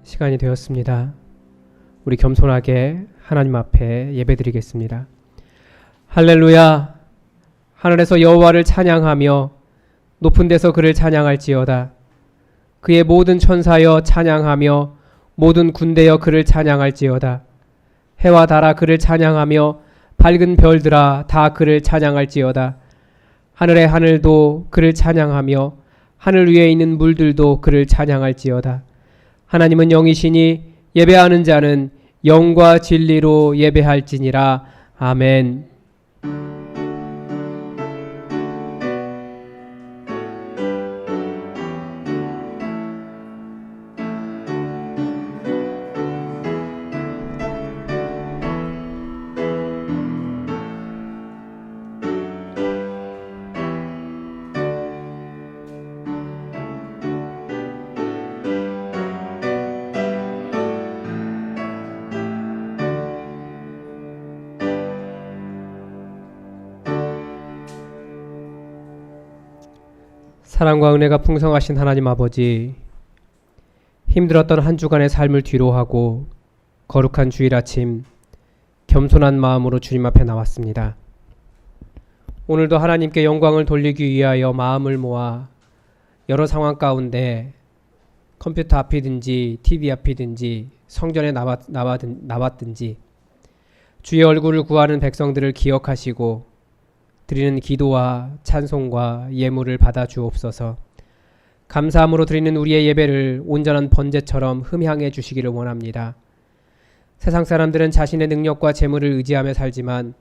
시간이 되었습니다. 우리 겸손하게 하나님 앞에 예배드리겠습니다. 할렐루야. 하늘에서 여호와를 찬양하며 높은 데서 그를 찬양할지어다. 그의 모든 천사여 찬양하며 모든 군대여 그를 찬양할지어다. 해와 달아 그를 찬양하며 밝은 별들아 다 그를 찬양할지어다. 하늘의 하늘도 그를 찬양하며 하늘 위에 있는 물들도 그를 찬양할지어다. 하나님은 영이시니 예배하는 자는 영과 진리로 예배할지니라. 아멘. 사랑과 은혜가 풍성하신 하나님 아버지, 힘들었던 한 주간의 삶을 뒤로하고 거룩한 주일 아침 겸손한 마음으로 주님 앞에 나왔습니다. 오늘도 하나님께 영광을 돌리기 위하여 마음을 모아 여러 상황 가운데 컴퓨터 앞이든지 TV 앞이든지 성전에 나왔든지 주의 얼굴을 구하는 백성들을 기억하시고 드리는 기도와 찬송과 예물을 받아 주옵소서. 감사함으로 드리는 우리의 예배를 온전한 번제처럼 흠향해 주시기를 원합니다. 세상 사람들은 자신의 능력과 재물을 의지하며 살지만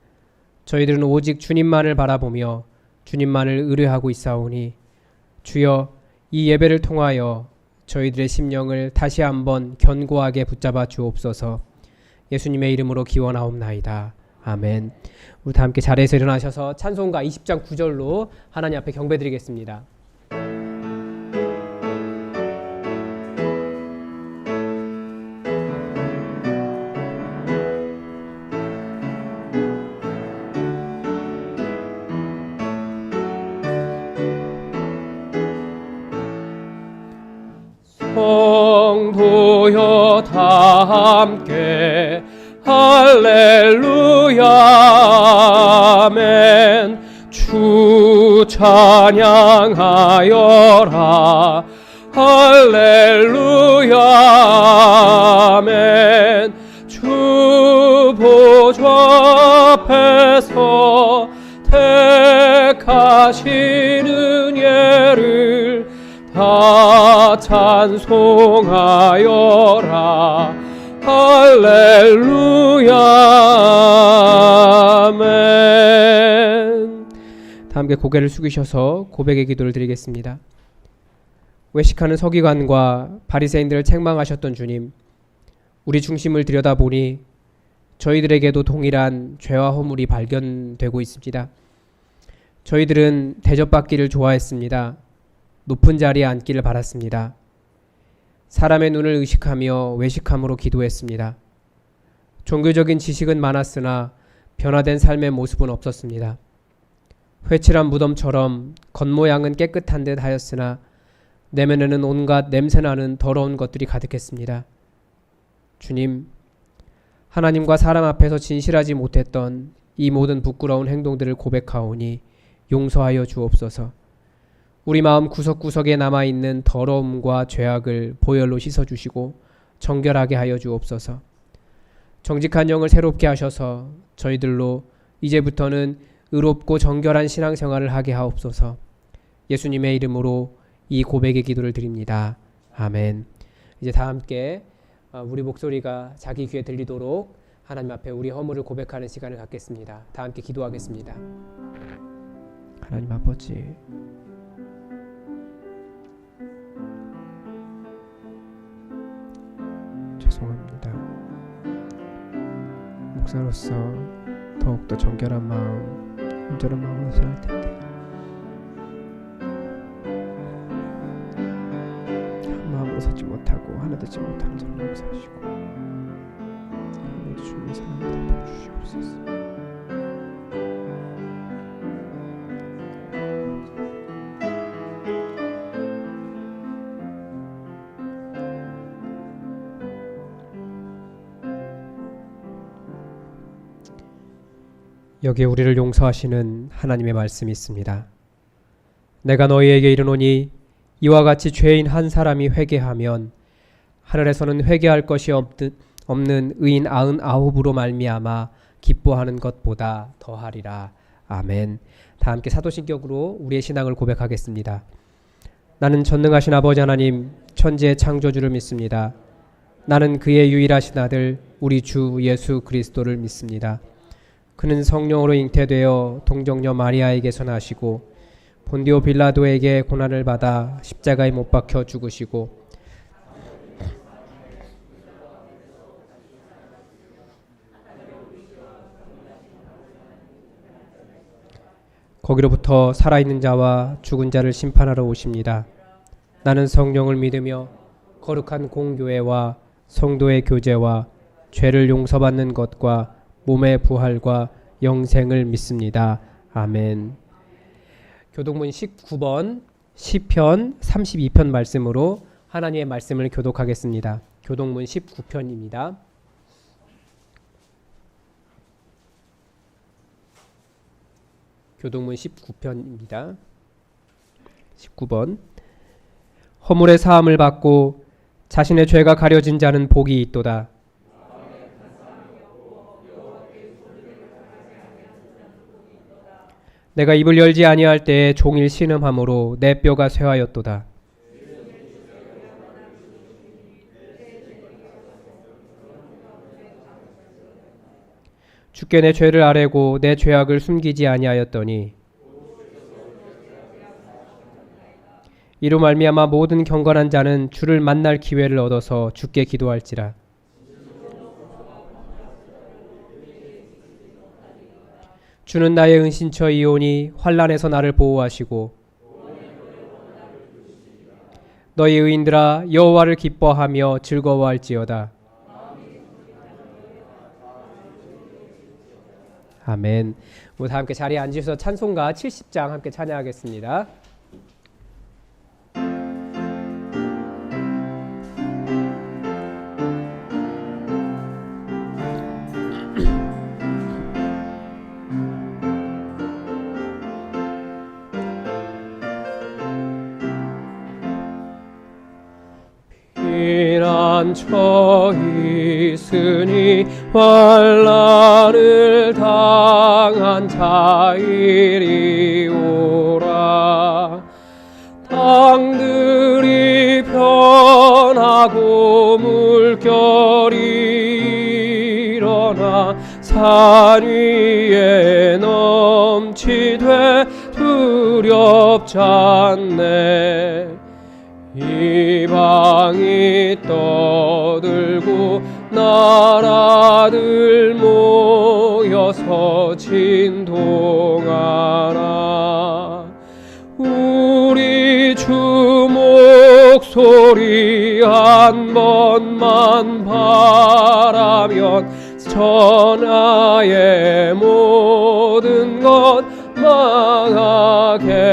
저희들은 오직 주님만을 바라보며 주님만을 의뢰하고 있사오니 주여 이 예배를 통하여 저희들의 심령을 다시 한번 견고하게 붙잡아 주옵소서. 예수님의 이름으로 기원하옵나이다. 아멘. 우리 다 함께 자리에서 일어나셔서 찬송가 20장 9절로 하나님 앞에 경배드리겠습니다. 성도여 다 함께 할렐루야 아멘. 주 찬양하여라 할렐루야 아멘. 주 보좌 앞에서 택하시는 예를 다 찬송하여라 할렐루야 아멘. 다 함께 고개를 숙이셔서 고백의 기도를 드리겠습니다. 외식하는 서기관과 바리새인들을 책망하셨던 주님, 우리 중심을 들여다보니 저희들에게도 동일한 죄와 허물이 발견되고 있습니다. 저희들은 대접받기를 좋아했습니다. 높은 자리에 앉기를 바랐습니다. 사람의 눈을 의식하며 외식함으로 기도했습니다. 종교적인 지식은 많았으나 변화된 삶의 모습은 없었습니다. 회칠한 무덤처럼 겉모양은 깨끗한 듯 하였으나 내면에는 온갖 냄새나는 더러운 것들이 가득했습니다. 주님, 하나님과 사람 앞에서 진실하지 못했던 이 모든 부끄러운 행동들을 고백하오니 용서하여 주옵소서. 우리 마음 구석구석에 남아있는 더러움과 죄악을 보혈로 씻어주시고 정결하게 하여 주옵소서. 정직한 영을 새롭게 하셔서 저희들로 이제부터는 의롭고 정결한 신앙생활을 하게 하옵소서. 예수님의 이름으로 이 고백의 기도를 드립니다. 아멘. 이제 다 함께 우리 목소리가 자기 귀에 들리도록 하나님 앞에 우리 허물을 고백하는 시간을 갖겠습니다. 다 함께 기도하겠습니다. 하나님 아버지, 죄송합니다. 목사로서 더욱더 정결한 마음, 온전한 마음으로 살아야 할 텐데 한 마음으로 서지 못하고 하나 되지 못하는 저를 용서하시고 오늘도 주님의 사랑을 덮어 주시옵소서. 여기에 우리를 용서하시는 하나님의 말씀이 있습니다. 내가 너희에게 이르노니 이와 같이 죄인 한 사람이 회개하면 하늘에서는 회개할 것이 없는 의인 99으로 말미암아 기뻐하는 것보다 더하리라. 아멘. 다 함께 사도신격으로 우리의 신앙을 고백하겠습니다. 나는 전능하신 아버지 하나님 천지의 창조주를 믿습니다. 나는 그의 유일하신 아들 우리 주 예수 그리스도를 믿습니다. 그는 성령으로 잉태되어 동정녀 마리아에게서 나시고 본디오 빌라도에게 고난을 받아 십자가에 못 박혀 죽으시고 거기로부터 살아있는 자와 죽은 자를 심판하러 오십니다. 나는 성령을 믿으며 거룩한 공교회와 성도의 교제와 죄를 용서받는 것과 몸의 부활과 영생을 믿습니다. 아멘. 교독문 19번 시편 32편 말씀으로 하나님의 말씀을 교독하겠습니다. 교독문 19편입니다. 교독문 19편입니다. 19번 허물의 사함을 받고 자신의 죄가 가려진 자는 복이 있도다. 내가 입을 열지 아니할 때에 종일 신음함으로 내 뼈가 쇠하였도다. 주께 내 죄를 아뢰고 내 죄악을 숨기지 아니하였더니 이로 말미암아 모든 경건한 자는 주를 만날 기회를 얻어서 주께 기도할지라. 주는 나의 은신처이오니 환난에서 나를 보호하시고 너희 의인들아 여호와를 기뻐하며 즐거워할지어다. 아멘. 우리 다 함께 자리에 앉으셔서 찬송가 70장 함께 찬양하겠습니다. 피난처 있으니 환난을 당한 자이리오라. 땅들이 변하고 물결이 일어나 산 위에 넘치되 두렵지 않네. 이방이 떠들고 나라들 모여서 진동하나. 우리 주 목소리 한 번만 바라면 천하의 모든 것 망하겠네.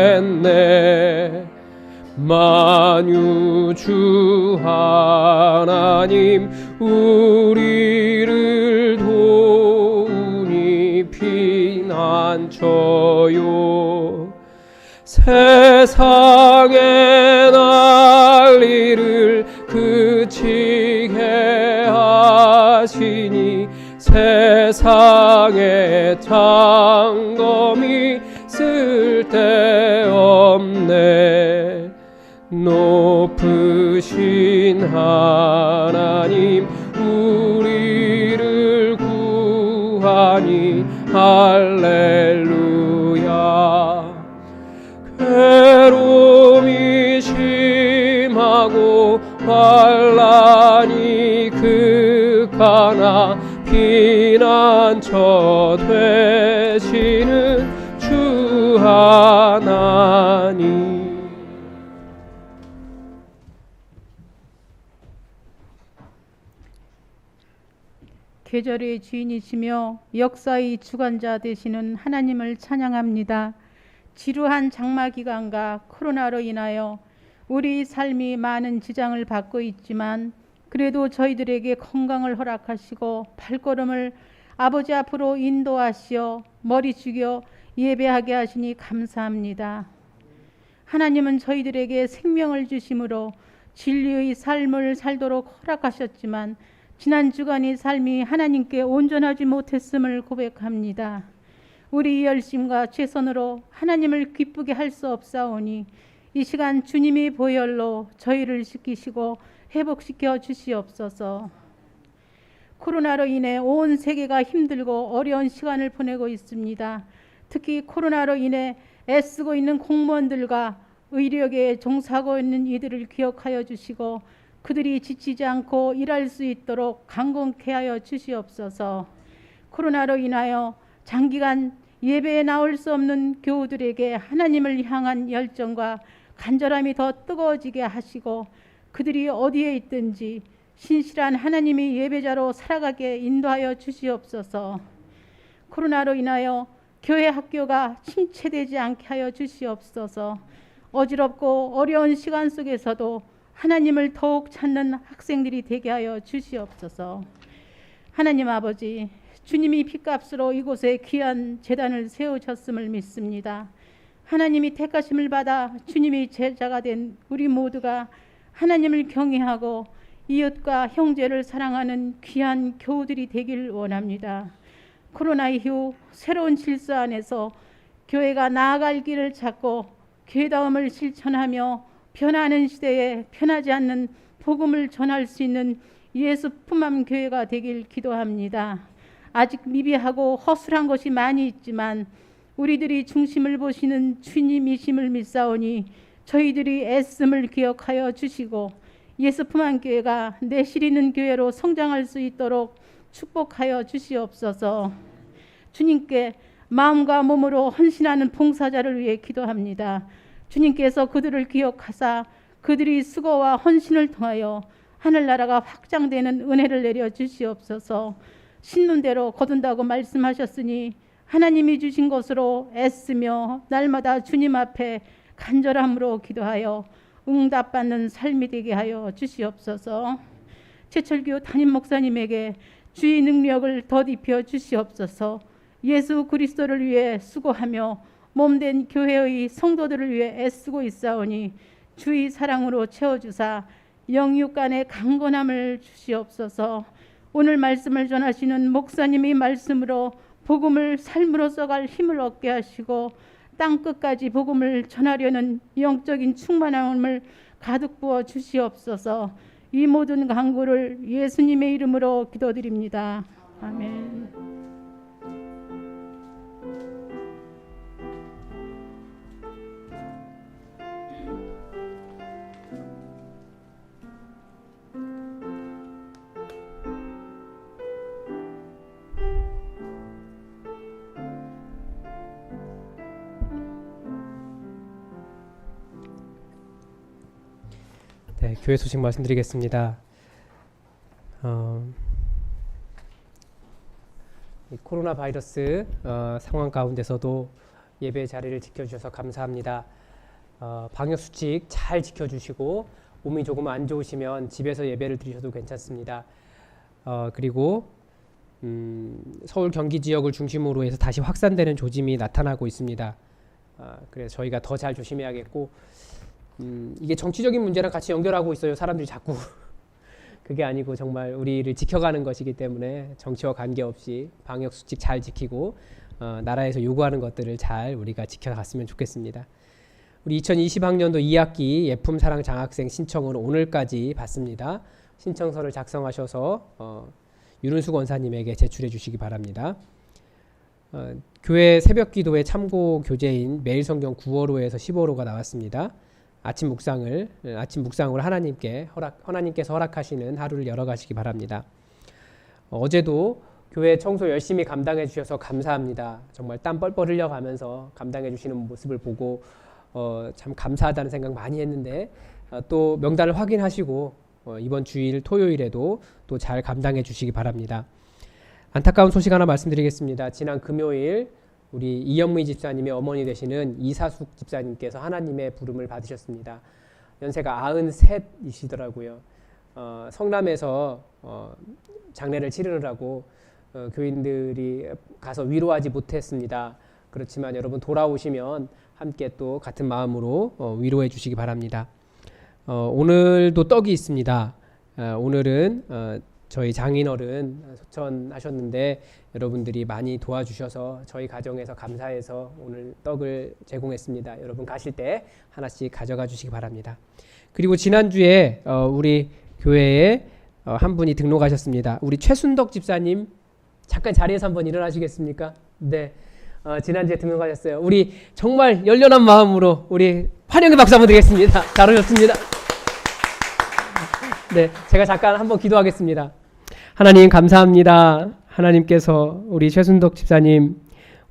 만유주 하나님 우리를 도우니 피난처요. 세상의 난리를 그치게 하시니 세상의 장검이 쓸데없네. 높으신 하나님 우리를 구하니 할렐루야. 괴로움이 심하고 환난이 극하나 피난처 되시는 주 하나님. 계절의 주인이시며 역사의 주관자 되시는 하나님을 찬양합니다. 지루한 장마 기간과 코로나로 인하여 우리 삶이 많은 지장을 받고 있지만 그래도 저희들에게 건강을 허락하시고 발걸음을 아버지 앞으로 인도하시어 머리 숙여 예배하게 하시니 감사합니다. 하나님은 저희들에게 생명을 주심으로 진리의 삶을 살도록 허락하셨지만 지난 주간의 삶이 하나님께 온전하지 못했음을 고백합니다. 우리 열심과 최선으로 하나님을 기쁘게 할 수 없사오니 이 시간 주님의 보혈로 저희를 씻기시고 회복시켜 주시옵소서. 코로나로 인해 온 세계가 힘들고 어려운 시간을 보내고 있습니다. 특히 코로나로 인해 애쓰고 있는 공무원들과 의료계에 종사하고 있는 이들을 기억하여 주시고 그들이 지치지 않고 일할 수 있도록 강건케 하여 주시옵소서. 코로나로 인하여 장기간 예배에 나올 수 없는 교우들에게 하나님을 향한 열정과 간절함이 더 뜨거워지게 하시고 그들이 어디에 있든지 신실한 하나님의 예배자로 살아가게 인도하여 주시옵소서. 코로나로 인하여 교회 학교가 침체되지 않게 하여 주시옵소서. 어지럽고 어려운 시간 속에서도 하나님을 더욱 찾는 학생들이 되게 하여 주시옵소서. 하나님 아버지, 주님이 핏값으로 이곳에 귀한 제단을 세우셨음을 믿습니다. 하나님이 택하심을 받아 주님의 제자가 된 우리 모두가 하나님을 경외하고 이웃과 형제를 사랑하는 귀한 교우들이 되길 원합니다. 코로나 이후 새로운 질서 안에서 교회가 나아갈 길을 찾고 교회다움을 실천하며 변하는 시대에 변하지 않는 복음을 전할 수 있는 예수 품암 교회가 되길 기도합니다. 아직 미비하고 허술한 것이 많이 있지만 우리들이 중심을 보시는 주님이심을 믿사오니 저희들이 애씀을 기억하여 주시고 예수 품암 교회가 내실 있는 교회로 성장할 수 있도록 축복하여 주시옵소서. 주님께 마음과 몸으로 헌신하는 봉사자를 위해 기도합니다. 주님께서 그들을 기억하사 그들이 수고와 헌신을 통하여 하늘나라가 확장되는 은혜를 내려 주시옵소서. 신는 대로 거둔다고 말씀하셨으니 하나님이 주신 것으로 애쓰며 날마다 주님 앞에 간절함으로 기도하여 응답받는 삶이 되게 하여 주시옵소서. 최철규 담임 목사님에게 주의 능력을 덧입혀 주시옵소서. 예수 그리스도를 위해 수고하며 몸된 교회의 성도들을 위해 애쓰고 있사오니 주의 사랑으로 채워주사 영육 간의 강건함을 주시옵소서. 오늘 말씀을 전하시는 목사님의 말씀으로 복음을 삶으로 써갈 힘을 얻게 하시고 땅끝까지 복음을 전하려는 영적인 충만함을 가득 부어 주시옵소서. 이 모든 간구를 예수님의 이름으로 기도드립니다. 아멘. 네, 교회 소식 말씀드리겠습니다. 이 코로나 바이러스 상황 가운데서도 예배 자리를 지켜주셔서 감사합니다. 방역 수칙 잘 지켜주시고 몸이 조금 안 좋으시면 집에서 예배를 드리셔도 괜찮습니다. 그리고 서울 경기 지역을 중심으로 해서 다시 확산되는 조짐이 나타나고 있습니다. 그래서 저희가 더 잘 조심해야겠고 이게 정치적인 문제랑 같이 연결하고 있어요. 사람들이 자꾸 그게 아니고 정말 우리를 지켜가는 것이기 때문에 정치와 관계없이 방역 수칙 잘 지키고 나라에서 요구하는 것들을 잘 우리가 지켜갔으면 좋겠습니다. 우리 2020학년도 2학기 예품 사랑 장학생 신청을 오늘까지 받습니다. 신청서를 작성하셔서 윤은숙 원사님에게 제출해 주시기 바랍니다. 교회 새벽기도의 참고 교재인 매일성경 9월호에서 10월호가 나왔습니다. 아침 묵상을 하나님께서 허락하시는 하루를 열어가시기 바랍니다. 어제도 교회 청소 열심히 감당해 주셔서 감사합니다. 정말 땀 뻘뻘 흘려가면서 감당해 주시는 모습을 보고 참 감사하다는 생각 많이 했는데 또 명단을 확인하시고 이번 주일 토요일에도 또 잘 감당해 주시기 바랍니다. 안타까운 소식 하나 말씀드리겠습니다. 지난 금요일 우리 이영미 집사님의 어머니 되시는 이사숙 집사님께서 하나님의 부름을 받으셨습니다. 연세가 93이시더라고요. 성남에서 장례를 치르느라고 교인들이 가서 위로하지 못했습니다. 그렇지만 여러분 돌아오시면 함께 또 같은 마음으로 위로해 주시기 바랍니다. 오늘도 떡이 있습니다. 오늘은 저희 장인어른 소천하셨는데 여러분들이 많이 도와주셔서 저희 가정에서 감사해서 오늘 떡을 제공했습니다. 여러분 가실 때 하나씩 가져가 주시기 바랍니다. 그리고 지난주에 우리 교회에 한 분이 등록하셨습니다. 우리 최순덕 집사님 잠깐 자리에서 한번 일어나시겠습니까? 네, 지난주에 등록하셨어요. 우리 정말 열렬한 마음으로 우리 환영의 박수 한번 드리겠습니다. 잘 오셨습니다. 네, 제가 잠깐 한번 기도하겠습니다. 하나님 감사합니다. 하나님께서 우리 최순덕 집사님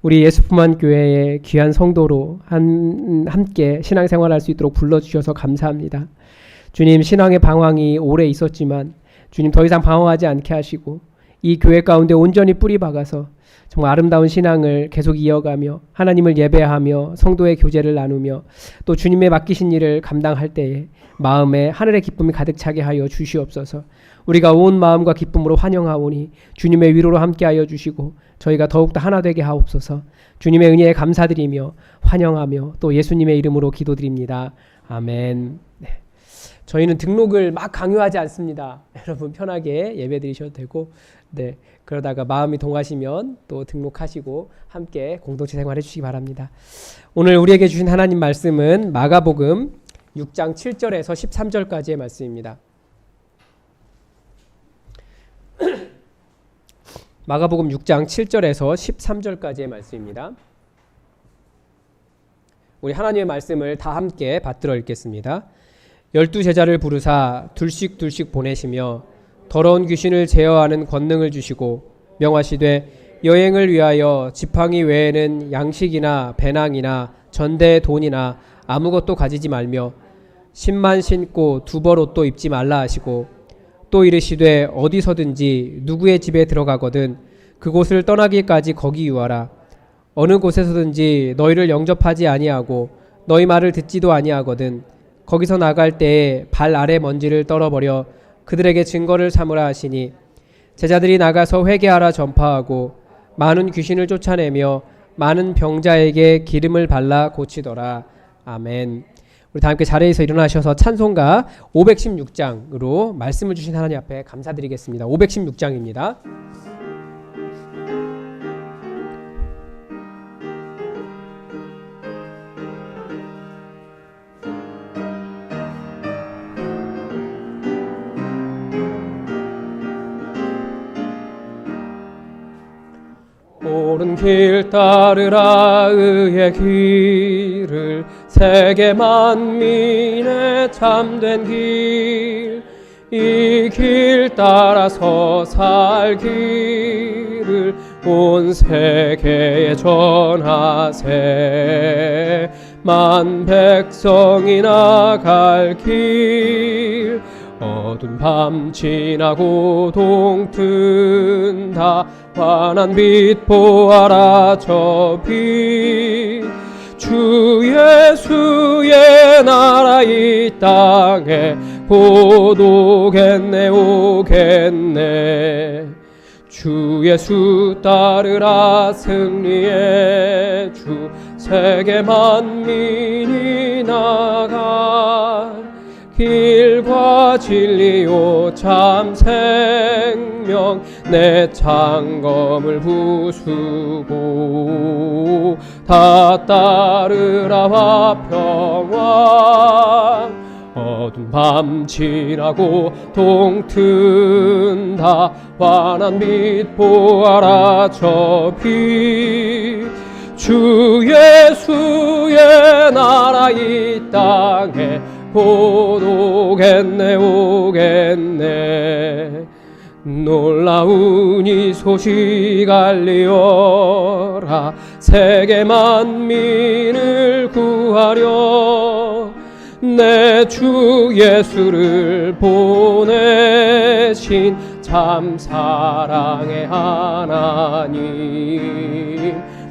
우리 예수품한 교회의 귀한 성도로 함께 신앙생활할 수 있도록 불러주셔서 감사합니다. 주님, 신앙의 방황이 오래 있었지만 주님 더 이상 방황하지 않게 하시고 이 교회 가운데 온전히 뿌리 박아서 정말 아름다운 신앙을 계속 이어가며 하나님을 예배하며 성도의 교제를 나누며 또 주님의 맡기신 일을 감당할 때에 마음에 하늘의 기쁨이 가득 차게 하여 주시옵소서. 우리가 온 마음과 기쁨으로 환영하오니 주님의 위로로 함께하여 주시고 저희가 더욱더 하나 되게 하옵소서. 주님의 은혜에 감사드리며 환영하며 또 예수님의 이름으로 기도드립니다. 아멘. 네. 저희는 등록을 막 강요하지 않습니다. 여러분 편하게 예배 드리셔도 되고, 네, 그러다가 마음이 동하시면 또 등록하시고 함께 공동체 생활해 주시기 바랍니다. 오늘 우리에게 주신 하나님 말씀은 마가복음 6장 7절에서 13절까지의 말씀입니다. 마가복음 6장 7절에서 13절까지의 말씀입니다. 우리 하나님의 말씀을 다 함께 받들어 읽겠습니다. 12제자를 부르사 둘씩 보내시며 더러운 귀신을 제어하는 권능을 주시고 명하시되 여행을 위하여 지팡이 외에는 양식이나 배낭이나 전대의 돈이나 아무것도 가지지 말며 신만 신고 두벌옷도 입지 말라 하시고 또 이르시되 어디서든지 누구의 집에 들어가거든 그곳을 떠나기까지 거기 유하라. 어느 곳에서든지 너희를 영접하지 아니하고 너희 말을 듣지도 아니하거든 거기서 나갈 때에 발 아래 먼지를 떨어버려 그들에게 증거를 삼으라 하시니 제자들이 나가서 회개하라 전파하고 많은 귀신을 쫓아내며 많은 병자에게 기름을 발라 고치더라. 아멘. 우리 다 함께 자리에서 일어나셔서 찬송가 516장으로 말씀을 주신 하나님 앞에 감사드리겠습니다. 516장입니다. 옳은 길 따르라 의의 길을 세계 만민의 참된 길 이 길 따라서 살기를 온 세계에 전하세 만 백성이 나갈 길 어두운 밤 지나고 동튼다 환한 빛 보아라 저 빛 주 예수의 나라 이 땅에 곧 오겠네 오겠네 주 예수 따르라 승리의 주 세계 만민이 나갈 길과 진리요 참 생명 내 창검을 부수고 다 따르라 화평왕 어두운 밤 지나고 동튼다 환한 빛 보아라 저 빛 주 예수의 나라 이 땅에 곧 오겠네 오겠네 놀라운 이 소식 알리어라 세계 만민을 구하려 내 주 예수를 보내신 참 사랑의 하나님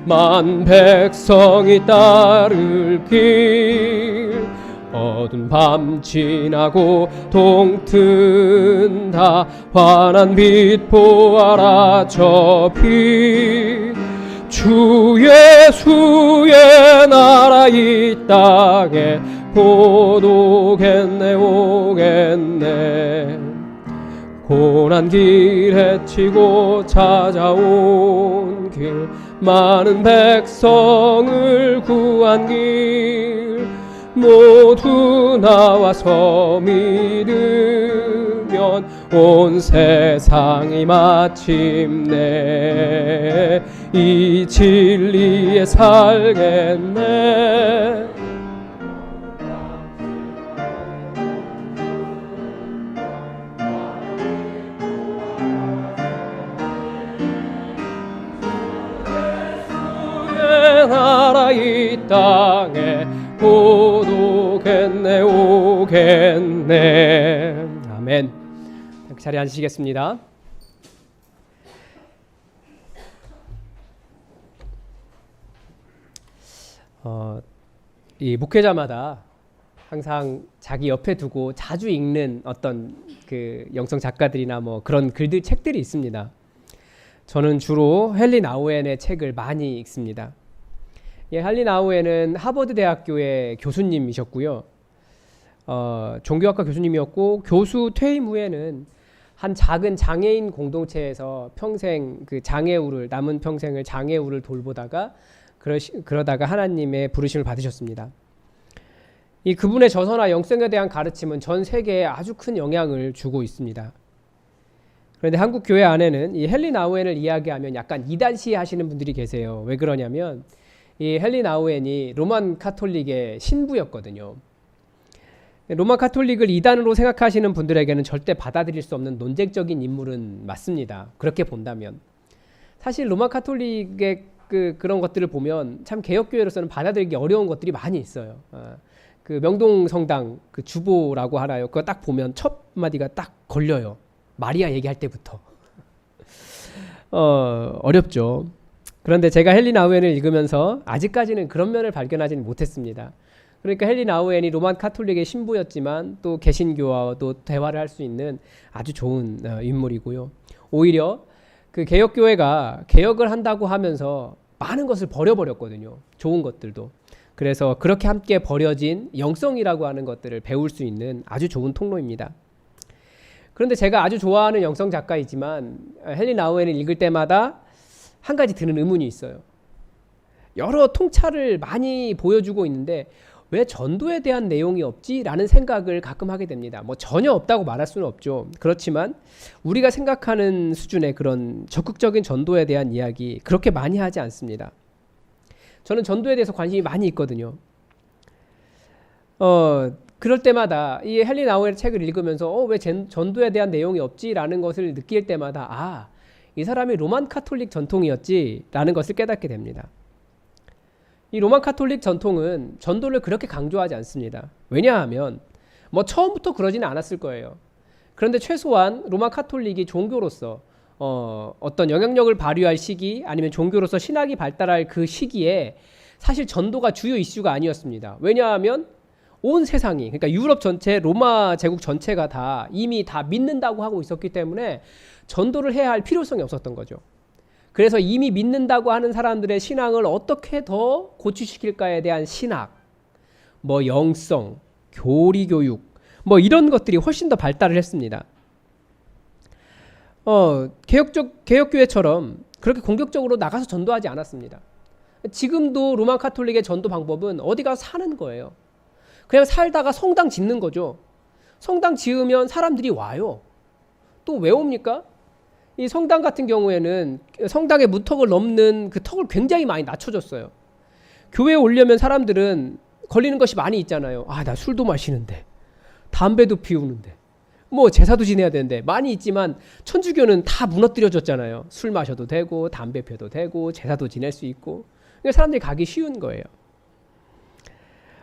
만 백성이 따를 길 어두운 밤 지나고 동튼다. 환한 빛 보아라 저 빛. 주 예수의 나라 이 땅에 곧 오겠네 오겠네. 고난 길 헤치고 찾아온 길, 많은 백성을 구한 길, 모두 나와서 믿으면 온 세상이 마침내 이 진리에 살겠네. 나라 이 땅에 곧 오겠네 오겠네. 아멘. 자리에 앉으시겠습니다. 이 목회자마다 항상 자기 옆에 두고 자주 읽는 어떤 그 영성 작가들이나 뭐 그런 글들 책들이 있습니다. 저는 주로 헨리 나우엔의 책을 많이 읽습니다. 헨리 나우엔은 하버드 대학교의 교수님이셨고요. 종교학과 교수님이었고, 교수 퇴임 후에는 한 작은 장애인 공동체에서 평생 그 남은 평생을 장애우를 돌보다가 그러다가 하나님의 부르심을 받으셨습니다. 이 그분의 저서나 영성에 대한 가르침은 전 세계에 아주 큰 영향을 주고 있습니다. 그런데 한국 교회 안에는 이 헨리 나우엔을 이야기하면 약간 이단시 하시는 분들이 계세요. 왜 그러냐면 이 헨리 나우엔이 로만 카톨릭의 신부였거든요. 로만 카톨릭을 이단으로 생각하시는 분들에게는 절대 받아들일 수 없는 논쟁적인 인물은 맞습니다. 그렇게 본다면. 사실 로만 카톨릭의 그런 것들을 보면 참 개혁교회로서는 받아들이기 어려운 것들이 많이 있어요. 그 명동성당 그 주보라고 하나요? 그거 딱 보면 첫 마디가 딱 걸려요. 마리아 얘기할 때부터. 어렵죠. 그런데 제가 헨리 나우엔을 읽으면서 아직까지는 그런 면을 발견하지는 못했습니다. 그러니까 헨리 나우엔이 로만 카톨릭의 신부였지만 또 개신교와도 대화를 할 수 있는 아주 좋은 인물이고요. 오히려 그 개혁교회가 개혁을 한다고 하면서 많은 것을 버려버렸거든요. 좋은 것들도. 그래서 그렇게 함께 버려진 영성이라고 하는 것들을 배울 수 있는 아주 좋은 통로입니다. 그런데 제가 아주 좋아하는 영성 작가이지만 헨리 나우엔을 읽을 때마다 한 가지 드는 의문이 있어요. 여러 통찰을 많이 보여주고 있는데 왜 전도에 대한 내용이 없지? 라는 생각을 가끔 하게 됩니다. 뭐 전혀 없다고 말할 수는 없죠. 그렇지만 우리가 생각하는 수준의 그런 적극적인 전도에 대한 이야기 그렇게 많이 하지 않습니다. 저는 전도에 대해서 관심이 많이 있거든요. 그럴 때마다 이 헨리 나우엔의 책을 읽으면서 왜 전도에 대한 내용이 없지? 라는 것을 느낄 때마다 이 사람이 로만 카톨릭 전통이었지? 라는 것을 깨닫게 됩니다. 이 로만 카톨릭 전통은 전도를 그렇게 강조하지 않습니다. 왜냐하면 뭐 처음부터 그러지는 않았을 거예요. 그런데 최소한 로만 카톨릭이 종교로서 어떤 영향력을 발휘할 시기 아니면 종교로서 신학이 발달할 그 시기에 사실 전도가 주요 이슈가 아니었습니다. 왜냐하면 온 세상이 그러니까 유럽 전체 로마 제국 전체가 다 이미 다 믿는다고 하고 있었기 때문에 전도를 해야 할 필요성이 없었던 거죠. 그래서 이미 믿는다고 하는 사람들의 신앙을 어떻게 더 고취시킬까에 대한 신학, 뭐 영성, 교리교육, 뭐 이런 것들이 훨씬 더 발달을 했습니다. 개혁교회처럼 그렇게 공격적으로 나가서 전도하지 않았습니다. 지금도 로만 카톨릭의 전도 방법은 어디 가서 사는 거예요. 그냥 살다가 성당 짓는 거죠. 성당 지으면 사람들이 와요. 또 왜 옵니까? 이 성당 같은 경우에는 성당의 문턱을 넘는 그 턱을 굉장히 많이 낮춰줬어요. 교회에 오려면 사람들은 걸리는 것이 많이 있잖아요. 나 술도 마시는데, 담배도 피우는데, 뭐 제사도 지내야 되는데 많이 있지만 천주교는 다 무너뜨려줬잖아요. 술 마셔도 되고, 담배 피워도 되고, 제사도 지낼 수 있고. 그러니까 사람들이 가기 쉬운 거예요.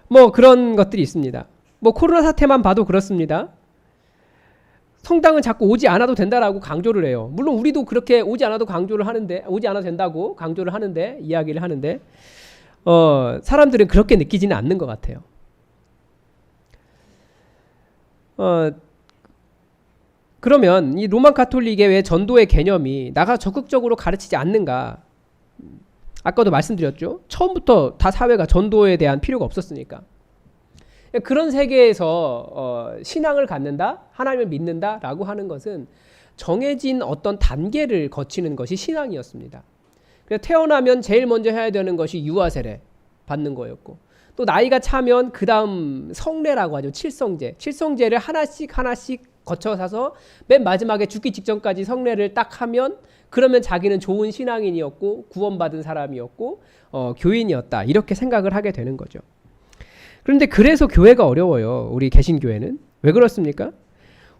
뭐 그런 것들이 있습니다. 뭐 코로나 사태만 봐도 그렇습니다. 성당은 자꾸 오지 않아도 된다라고 강조를 해요. 물론 우리도 그렇게 오지 않아도 된다고 강조를 하는데, 이야기를 하는데, 사람들은 그렇게 느끼지는 않는 것 같아요. 그러면 이 로만 가톨릭의 왜 전도의 개념이 나가 적극적으로 가르치지 않는가? 아까도 말씀드렸죠. 처음부터 다 사회가 전도에 대한 필요가 없었으니까. 그런 세계에서 신앙을 갖는다, 하나님을 믿는다라고 하는 것은 정해진 어떤 단계를 거치는 것이 신앙이었습니다. 그래서 태어나면 제일 먼저 해야 되는 것이 유아 세례 받는 거였고, 또 나이가 차면 그 다음 성례라고 하죠. 칠성제를 하나씩 거쳐서 맨 마지막에 죽기 직전까지 성례를 딱 하면, 그러면 자기는 좋은 신앙인이었고 구원받은 사람이었고 교인이었다, 이렇게 생각을 하게 되는 거죠. 그런데 그래서 교회가 어려워요. 우리 개신교회는. 왜 그렇습니까?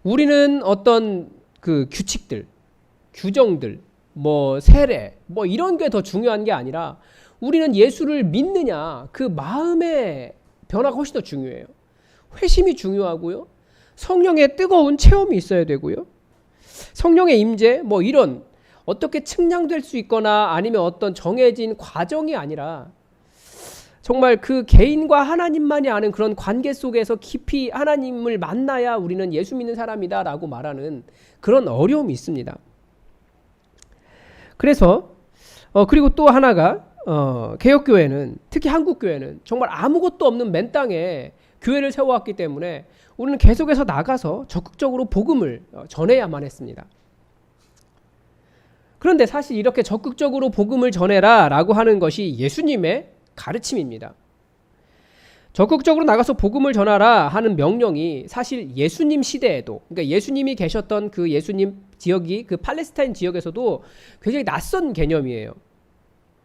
우리는 어떤 그 규칙들, 규정들, 뭐 세례, 뭐 이런 게 더 중요한 게 아니라 우리는 예수를 믿느냐, 그 마음의 변화가 훨씬 더 중요해요. 회심이 중요하고요. 성령의 뜨거운 체험이 있어야 되고요. 성령의 임재, 뭐 이런 어떻게 측량될 수 있거나 아니면 어떤 정해진 과정이 아니라 정말 그 개인과 하나님만이 아는 그런 관계 속에서 깊이 하나님을 만나야 우리는 예수 믿는 사람이다라고 말하는 그런 어려움이 있습니다. 그래서 그리고 또 하나가 개혁교회는, 특히 한국교회는 정말 아무것도 없는 맨 땅에 교회를 세워왔기 때문에 우리는 계속해서 나가서 적극적으로 복음을 전해야만 했습니다. 그런데 사실 이렇게 적극적으로 복음을 전해라 라고 하는 것이 예수님의 가르침입니다. 적극적으로 나가서 복음을 전하라 하는 명령이 사실 예수님 시대에도, 그러니까 예수님이 계셨던 그 예수님 지역이 그 팔레스타인 지역에서도 굉장히 낯선 개념이에요.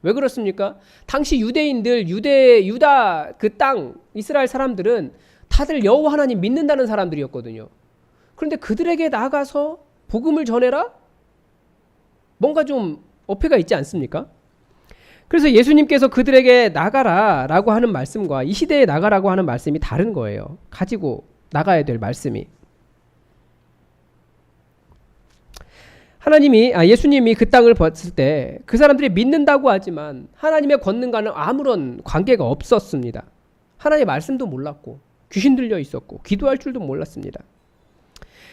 왜 그렇습니까? 당시 유대인들, 유다 그 땅, 이스라엘 사람들은 다들 여호와 하나님 믿는다는 사람들이었거든요. 그런데 그들에게 나가서 복음을 전해라? 뭔가 좀 어폐가 있지 않습니까? 그래서 예수님께서 그들에게 나가라 라고 하는 말씀과 이 시대에 나가라고 하는 말씀이 다른 거예요. 가지고 나가야 될 말씀이. 예수님이 그 땅을 봤을 때 그 사람들이 믿는다고 하지만 하나님의 권능과는 아무런 관계가 없었습니다. 하나님의 말씀도 몰랐고 귀신 들려 있었고 기도할 줄도 몰랐습니다.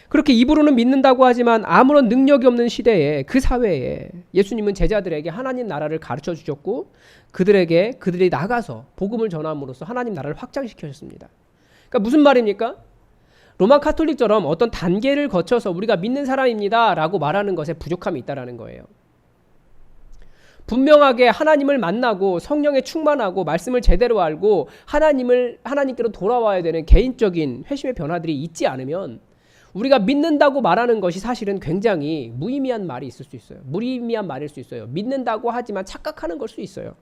그렇게 입으로는 믿는다고 하지만 아무런 능력이 없는 시대에, 그 사회에 예수님은 제자들에게 하나님 나라를 가르쳐 주셨고 그들이 나가서 복음을 전함으로써 하나님 나라를 확장시키셨습니다. 그러니까 무슨 말입니까? 로마 카톨릭처럼 어떤 단계를 거쳐서 우리가 믿는 사람입니다 라고 말하는 것에 부족함이 있다는 거예요. 분명하게 하나님을 만나고 성령에 충만하고 말씀을 제대로 알고 하나님께로 돌아와야 되는 개인적인 회심의 변화들이 있지 않으면 우리가 믿는다고 말하는 것이 사실은 굉장히 무의미한 말이 있을 수 있어요. 무의미한 말일 수 있어요. 믿는다고 하지만 착각하는 걸 수 있어요.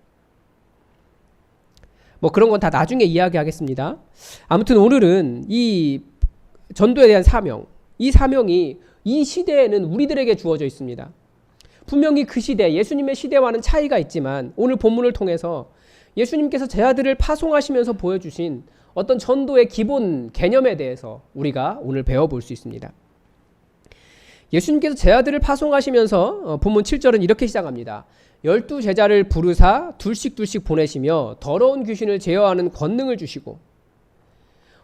뭐 그런 건 다 나중에 이야기하겠습니다. 아무튼 오늘은 이 전도에 대한 사명, 이 사명이 이 시대에는 우리들에게 주어져 있습니다. 분명히 그 시대, 예수님의 시대와는 차이가 있지만 오늘 본문을 통해서 예수님께서 제 아들을 파송하시면서 보여주신 어떤 전도의 기본 개념에 대해서 우리가 오늘 배워볼 수 있습니다. 예수님께서 제 아들을 파송하시면서 본문 7절은 이렇게 시작합니다. 12제자를 부르사 둘씩 보내시며 더러운 귀신을 제어하는 권능을 주시고,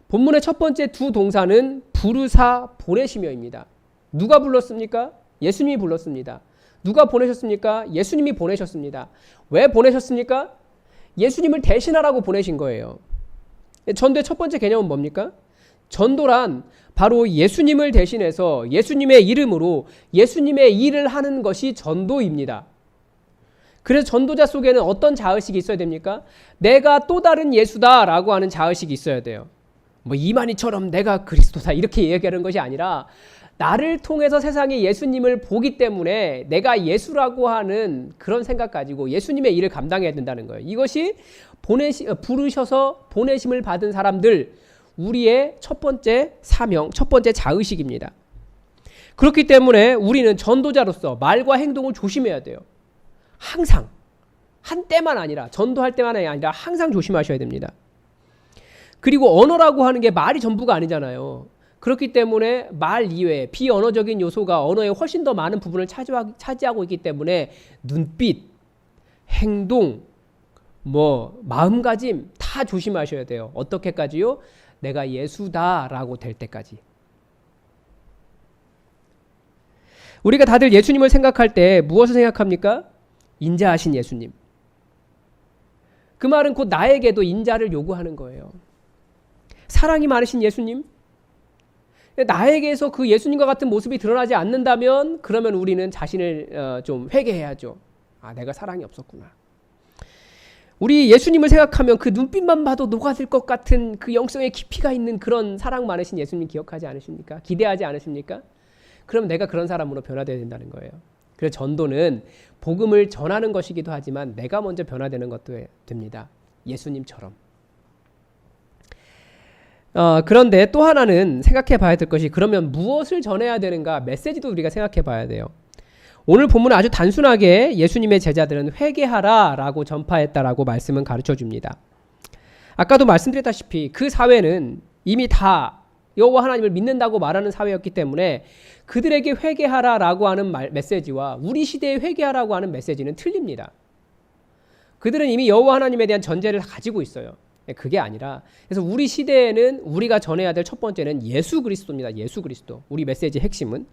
본문의 첫 번째 두 동사는 부르사 보내시며입니다. 누가 불렀습니까? 예수님이 불렀습니다. 누가 보내셨습니까? 예수님이 보내셨습니다. 왜 보내셨습니까? 예수님을 대신하라고 보내신 거예요. 전도의 첫 번째 개념은 뭡니까? 전도란 바로 예수님을 대신해서 예수님의 이름으로 예수님의 일을 하는 것이 전도입니다. 그래서 전도자 속에는 어떤 자의식이 있어야 됩니까? 내가 또 다른 예수다라고 하는 자의식이 있어야 돼요. 뭐 이만희처럼 내가 그리스도다 이렇게 얘기하는 것이 아니라 나를 통해서 세상에 예수님을 보기 때문에 내가 예수라고 하는 그런 생각 가지고 예수님의 일을 감당해야 된다는 거예요. 이것이 부르셔서 보내심을 받은 사람들, 우리의 첫 번째 사명, 첫 번째 자의식입니다. 그렇기 때문에 우리는 전도자로서 말과 행동을 조심해야 돼요. 항상, 한때만 아니라, 전도할 때만이 아니라 항상 조심하셔야 됩니다. 그리고 언어라고 하는 게 말이 전부가 아니잖아요. 그렇기 때문에 말 이외에 비언어적인 요소가 언어에 훨씬 더 많은 부분을 차지하고 있기 때문에 눈빛, 행동, 마음가짐 다 조심하셔야 돼요. 어떻게까지요? 내가 예수다라고 될 때까지. 우리가 다들 예수님을 생각할 때 무엇을 생각합니까? 인자하신 예수님. 그 말은 곧 나에게도 인자를 요구하는 거예요. 사랑이 많으신 예수님. 나에게서 그 예수님과 같은 모습이 드러나지 않는다면 그러면 우리는 자신을 좀 회개해야죠. 아, 내가 사랑이 없었구나. 우리 예수님을 생각하면 그 눈빛만 봐도 녹아들 것 같은 그 영성의 깊이가 있는 그런 사랑 많으신 예수님 기억하지 않으십니까? 기대하지 않으십니까? 그럼 내가 그런 사람으로 변화되어야 된다는 거예요. 그래서 전도는 복음을 전하는 것이기도 하지만 내가 먼저 변화되는 것도 됩니다. 예수님처럼. 그런데 또 하나는 생각해 봐야 될 것이 그러면 무엇을 전해야 되는가? 메시지도 우리가 생각해 봐야 돼요. 오늘 본문은 아주 단순하게 예수님의 제자들은 회개하라 라고 전파했다라고 말씀은 가르쳐 줍니다. 아까도 말씀드렸다시피 그 사회는 이미 다 여호와 하나님을 믿는다고 말하는 사회였기 때문에 그들에게 회개하라 라고 하는 메시지와 우리 시대에 회개하라고 하는 메시지는 틀립니다. 그들은 이미 여호와 하나님에 대한 전제를 가지고 있어요. 그게 아니라 그래서 우리 시대에는 우리가 전해야 될 첫 번째는 예수 그리스도입니다. 예수 그리스도. 우리 메시지의 핵심은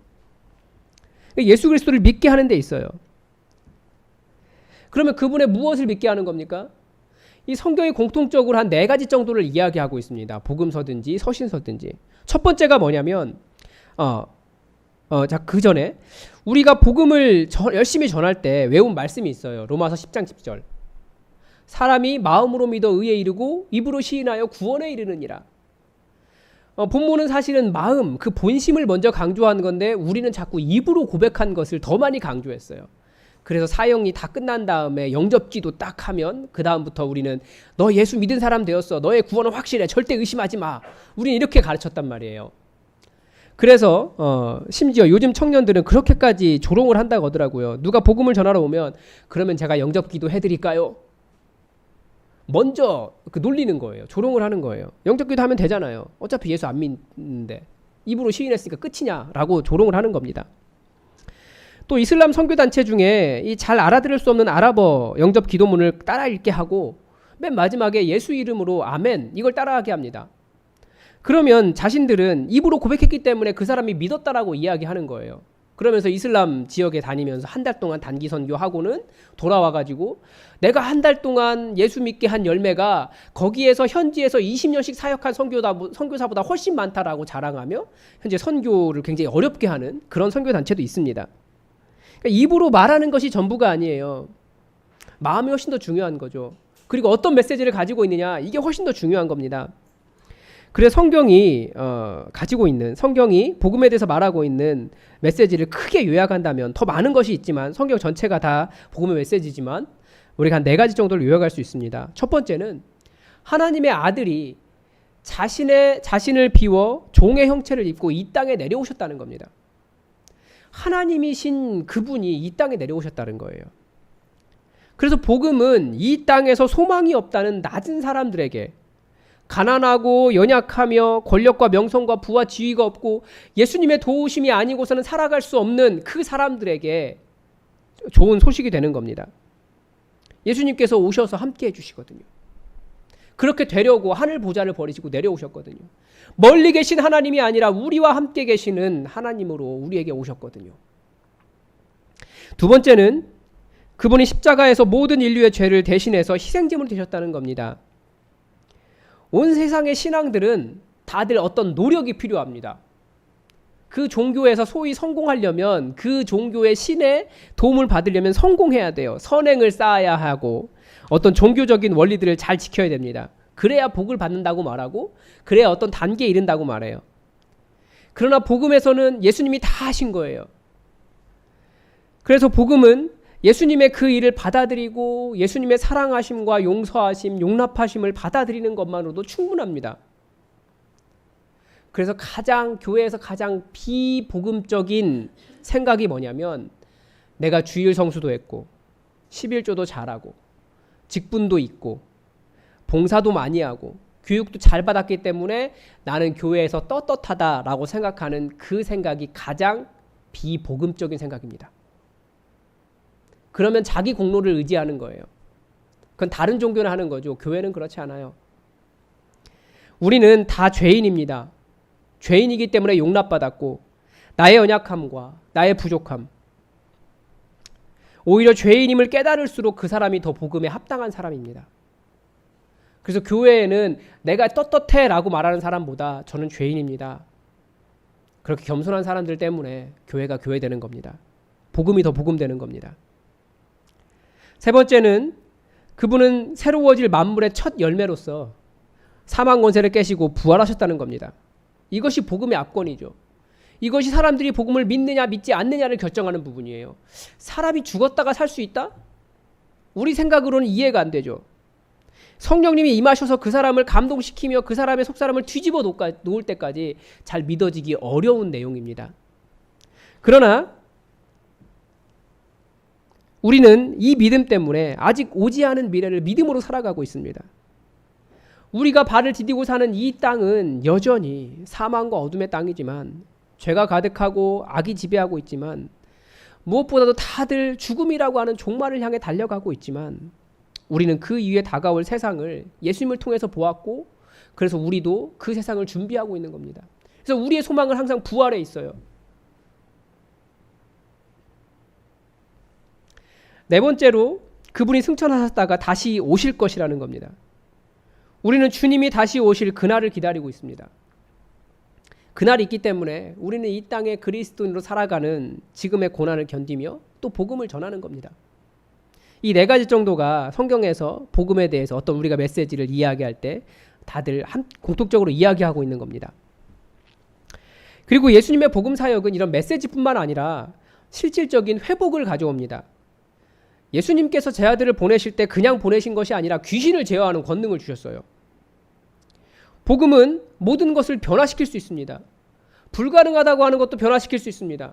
예수 그리스도를 믿게 하는 데 있어요. 그러면 그분의 무엇을 믿게 하는 겁니까? 이 성경이 공통적으로 한 4가지 정도를 이야기하고 있습니다. 복음서든지 서신서든지. 첫 번째가 뭐냐면 자, 그 전에 우리가 복음을 열심히 전할 때 외운 말씀이 있어요. 로마서 10장 10절. 사람이 마음으로 믿어 의에 이르고 입으로 시인하여 구원에 이르느니라. 본문은 사실은 마음, 그 본심을 먼저 강조하는 건데 우리는 자꾸 입으로 고백한 것을 더 많이 강조했어요. 그래서 사형이 다 끝난 다음에 영접기도 딱 하면 그 다음부터 우리는 너 예수 믿은 사람 되었어. 너의 구원은 확실해. 절대 의심하지 마. 우리는 이렇게 가르쳤단 말이에요. 그래서 심지어 요즘 청년들은 그렇게까지 조롱을 한다고 하더라고요. 누가 복음을 전하러 오면 그러면 제가 영접기도 해드릴까요? 먼저 놀리는 거예요. 조롱을 하는 거예요. 영접기도 하면 되잖아요. 어차피 예수 안 믿는데 입으로 시인했으니까 끝이냐라고 조롱을 하는 겁니다. 또 이슬람 선교단체 중에 이 잘 알아들을 수 없는 아랍어 영접 기도문을 따라 읽게 하고 맨 마지막에 예수 이름으로 아멘 이걸 따라하게 합니다. 그러면 자신들은 입으로 고백했기 때문에 그 사람이 믿었다라고 이야기하는 거예요. 그러면서 이슬람 지역에 다니면서 한 달 동안 단기 선교하고는 돌아와가지고 내가 한 달 동안 예수 믿게 한 열매가 거기에서 현지에서 20년씩 사역한 선교사보다 훨씬 많다라고 자랑하며 현재 선교를 굉장히 어렵게 하는 그런 선교단체도 있습니다. 그러니까 입으로 말하는 것이 전부가 아니에요. 마음이 훨씬 더 중요한 거죠. 그리고 어떤 메시지를 가지고 있느냐 이게 훨씬 더 중요한 겁니다. 그래서 성경이 복음에 대해서 말하고 있는 메시지를 크게 요약한다면 더 많은 것이 있지만 성경 전체가 다 복음의 메시지지만 우리가 한 4가지 정도를 요약할 수 있습니다. 첫 번째는 하나님의 아들이 자신을 비워 종의 형체를 입고 이 땅에 내려오셨다는 겁니다. 하나님이신 그분이 이 땅에 내려오셨다는 거예요. 그래서 복음은 이 땅에서 소망이 없다는 낮은 사람들에게 가난하고 연약하며 권력과 명성과 부와 지위가 없고 예수님의 도우심이 아니고서는 살아갈 수 없는 그 사람들에게 좋은 소식이 되는 겁니다. 예수님께서 오셔서 함께 해주시거든요. 그렇게 되려고 하늘 보좌를 버리시고 내려오셨거든요. 멀리 계신 하나님이 아니라 우리와 함께 계시는 하나님으로 우리에게 오셨거든요. 두 번째는 그분이 십자가에서 모든 인류의 죄를 대신해서 희생제물이 되셨다는 겁니다. 온 세상의 신앙들은 다들 어떤 노력이 필요합니다. 그 종교에서 소위 성공하려면 그 종교의 신의 도움을 받으려면 성공해야 돼요. 선행을 쌓아야 하고 어떤 종교적인 원리들을 잘 지켜야 됩니다. 그래야 복을 받는다고 말하고 그래야 어떤 단계에 이른다고 말해요. 그러나 복음에서는 예수님이 다 하신 거예요. 그래서 복음은 예수님의 그 일을 받아들이고 예수님의 사랑하심과 용서하심, 용납하심을 받아들이는 것만으로도 충분합니다. 그래서 교회에서 가장 비복음적인 생각이 뭐냐면 내가 주일 성수도 했고 11조도 잘하고 직분도 있고 봉사도 많이 하고 교육도 잘 받았기 때문에 나는 교회에서 떳떳하다라고 생각하는 그 생각이 가장 비복음적인 생각입니다. 그러면 자기 공로를 의지하는 거예요. 그건 다른 종교는 하는 거죠. 교회는 그렇지 않아요. 우리는 다 죄인입니다. 죄인이기 때문에 용납받았고 나의 연약함과 나의 부족함, 오히려 죄인임을 깨달을수록 그 사람이 더 복음에 합당한 사람입니다. 그래서 교회에는 내가 떳떳해 라고 말하는 사람보다 저는 죄인입니다, 그렇게 겸손한 사람들 때문에 교회가 교회되는 겁니다. 복음이 더 복음되는 겁니다. 세 번째는 그분은 새로워질 만물의 첫 열매로서 사망 권세를 깨시고 부활하셨다는 겁니다. 이것이 복음의 압권이죠. 이것이 사람들이 복음을 믿느냐 믿지 않느냐를 결정하는 부분이에요. 사람이 죽었다가 살 수 있다? 우리 생각으로는 이해가 안 되죠. 성령님이 임하셔서 그 사람을 감동시키며 그 사람의 속사람을 뒤집어 놓을 때까지 잘 믿어지기 어려운 내용입니다. 그러나 우리는 이 믿음 때문에 아직 오지 않은 미래를 믿음으로 살아가고 있습니다. 우리가 발을 디디고 사는 이 땅은 여전히 사망과 어둠의 땅이지만, 죄가 가득하고 악이 지배하고 있지만, 무엇보다도 다들 죽음이라고 하는 종말을 향해 달려가고 있지만, 우리는 그 이후에 다가올 세상을 예수님을 통해서 보았고, 그래서 우리도 그 세상을 준비하고 있는 겁니다. 그래서 우리의 소망은 항상 부활에 있어요. 네 번째로 그분이 승천하셨다가 다시 오실 것이라는 겁니다. 우리는 주님이 다시 오실 그날을 기다리고 있습니다. 그날이 있기 때문에 우리는 이 땅에 그리스도인으로 살아가는 지금의 고난을 견디며 또 복음을 전하는 겁니다. 이 네 가지 정도가 성경에서 복음에 대해서 어떤 우리가 메시지를 이야기할 때 다들 공통적으로 이야기하고 있는 겁니다. 그리고 예수님의 복음 사역은 이런 메시지뿐만 아니라 실질적인 회복을 가져옵니다. 예수님께서 제 아들을 보내실 때 그냥 보내신 것이 아니라 귀신을 제어하는 권능을 주셨어요. 복음은 모든 것을 변화시킬 수 있습니다. 불가능하다고 하는 것도 변화시킬 수 있습니다.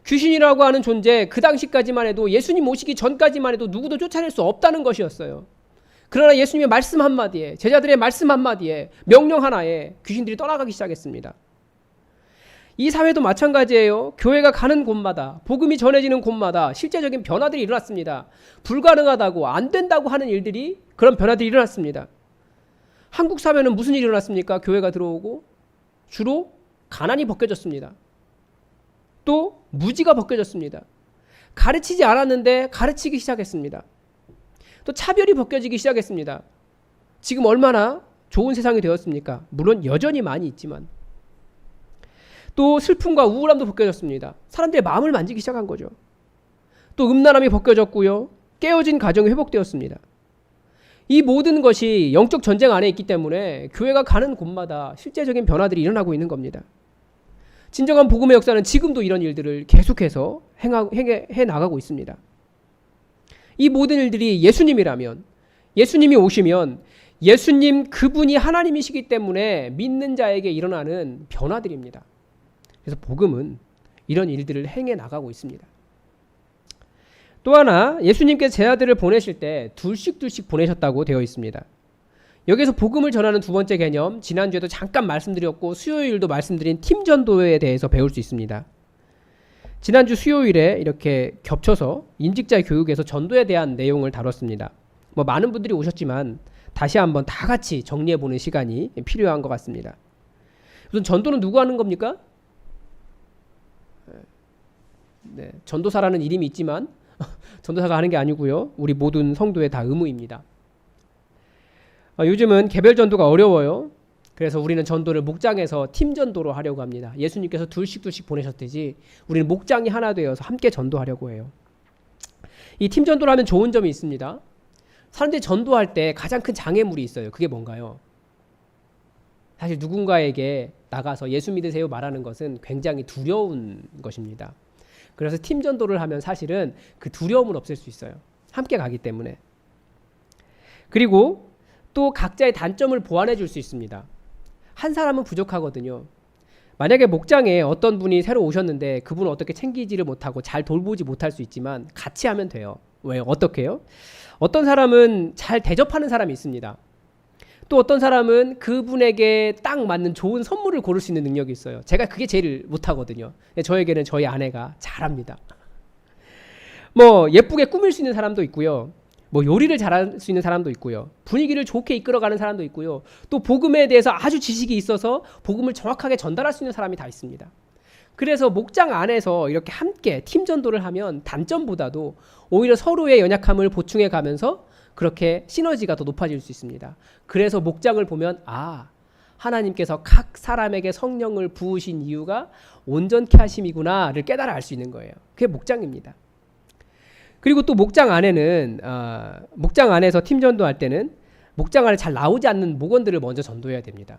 귀신이라고 하는 존재, 그 당시까지만 해도, 예수님 오시기 전까지만 해도 누구도 쫓아낼 수 없다는 것이었어요. 그러나 예수님의 말씀 한마디에, 제자들의 말씀 한마디에, 명령 하나에 귀신들이 떠나가기 시작했습니다. 이 사회도 마찬가지예요. 교회가 가는 곳마다, 복음이 전해지는 곳마다 실제적인 변화들이 일어났습니다. 불가능하다고, 안 된다고 하는 일들이, 그런 변화들이 일어났습니다. 한국 사회는 무슨 일이 일어났습니까? 교회가 들어오고 주로 가난이 벗겨졌습니다. 또 무지가 벗겨졌습니다. 가르치지 않았는데 가르치기 시작했습니다. 또 차별이 벗겨지기 시작했습니다. 지금 얼마나 좋은 세상이 되었습니까? 물론 여전히 많이 있지만. 또 슬픔과 우울함도 벗겨졌습니다. 사람들의 마음을 만지기 시작한 거죠. 또 음란함이 벗겨졌고요. 깨어진 가정이 회복되었습니다. 이 모든 것이 영적 전쟁 안에 있기 때문에 교회가 가는 곳마다 실제적인 변화들이 일어나고 있는 겁니다. 진정한 복음의 역사는 지금도 이런 일들을 계속해서 해 나가고 있습니다. 이 모든 일들이 예수님이라면, 예수님이 오시면 예수님 그분이 하나님이시기 때문에 믿는 자에게 일어나는 변화들입니다. 그래서 복음은 이런 일들을 행해 나가고 있습니다. 또 하나, 예수님께서 제 아들을 보내실 때 둘씩 보내셨다고 되어 있습니다. 여기서 복음을 전하는 두 번째 개념, 지난주에도 잠깐 말씀드렸고 수요일도 말씀드린 팀전도에 대해서 배울 수 있습니다. 지난주 수요일에 이렇게 겹쳐서 임직자 교육에서 전도에 대한 내용을 다뤘습니다. 많은 분들이 오셨지만 다시 한번 다 같이 정리해보는 시간이 필요한 것 같습니다. 우선 전도는 누구 하는 겁니까? 네, 전도사라는 이름이 있지만 전도사가 하는 게 아니고요. 우리 모든 성도의 다 의무입니다. 요즘은 개별 전도가 어려워요. 그래서 우리는 전도를 목장에서 팀 전도로 하려고 합니다. 예수님께서 둘씩 보내셨듯이 우리는 목장이 하나 되어서 함께 전도하려고 해요. 이 팀 전도를 하면 좋은 점이 있습니다. 사람들이 전도할 때 가장 큰 장애물이 있어요. 그게 뭔가요? 사실 누군가에게 나가서 예수 믿으세요 말하는 것은 굉장히 두려운 것입니다. 그래서 팀 전도를 하면 사실은 그 두려움을 없앨 수 있어요. 함께 가기 때문에. 그리고 또 각자의 단점을 보완해 줄 수 있습니다. 한 사람은 부족하거든요. 만약에 목장에 어떤 분이 새로 오셨는데 그분을 어떻게 챙기지를 못하고 잘 돌보지 못할 수 있지만 같이 하면 돼요. 왜요? 어떻게 해요? 어떤 사람은 잘 대접하는 사람이 있습니다. 또 어떤 사람은 그분에게 딱 맞는 좋은 선물을 고를 수 있는 능력이 있어요. 제가 그게 제일 못하거든요. 저에게는 저희 아내가 잘합니다. 예쁘게 꾸밀 수 있는 사람도 있고요. 요리를 잘할 수 있는 사람도 있고요. 분위기를 좋게 이끌어가는 사람도 있고요. 또 복음에 대해서 아주 지식이 있어서 복음을 정확하게 전달할 수 있는 사람이 다 있습니다. 그래서 목장 안에서 이렇게 함께 팀 전도를 하면 단점보다도 오히려 서로의 연약함을 보충해 가면서 그렇게 시너지가 더 높아질 수 있습니다. 그래서 목장을 보면 하나님께서 각 사람에게 성령을 부으신 이유가 온전케 하심이구나를 깨달아 알 수 있는 거예요. 그게 목장입니다. 그리고 또 목장 안에는 목장 안에서 팀 전도할 때는 목장 안에 잘 나오지 않는 목원들을 먼저 전도해야 됩니다.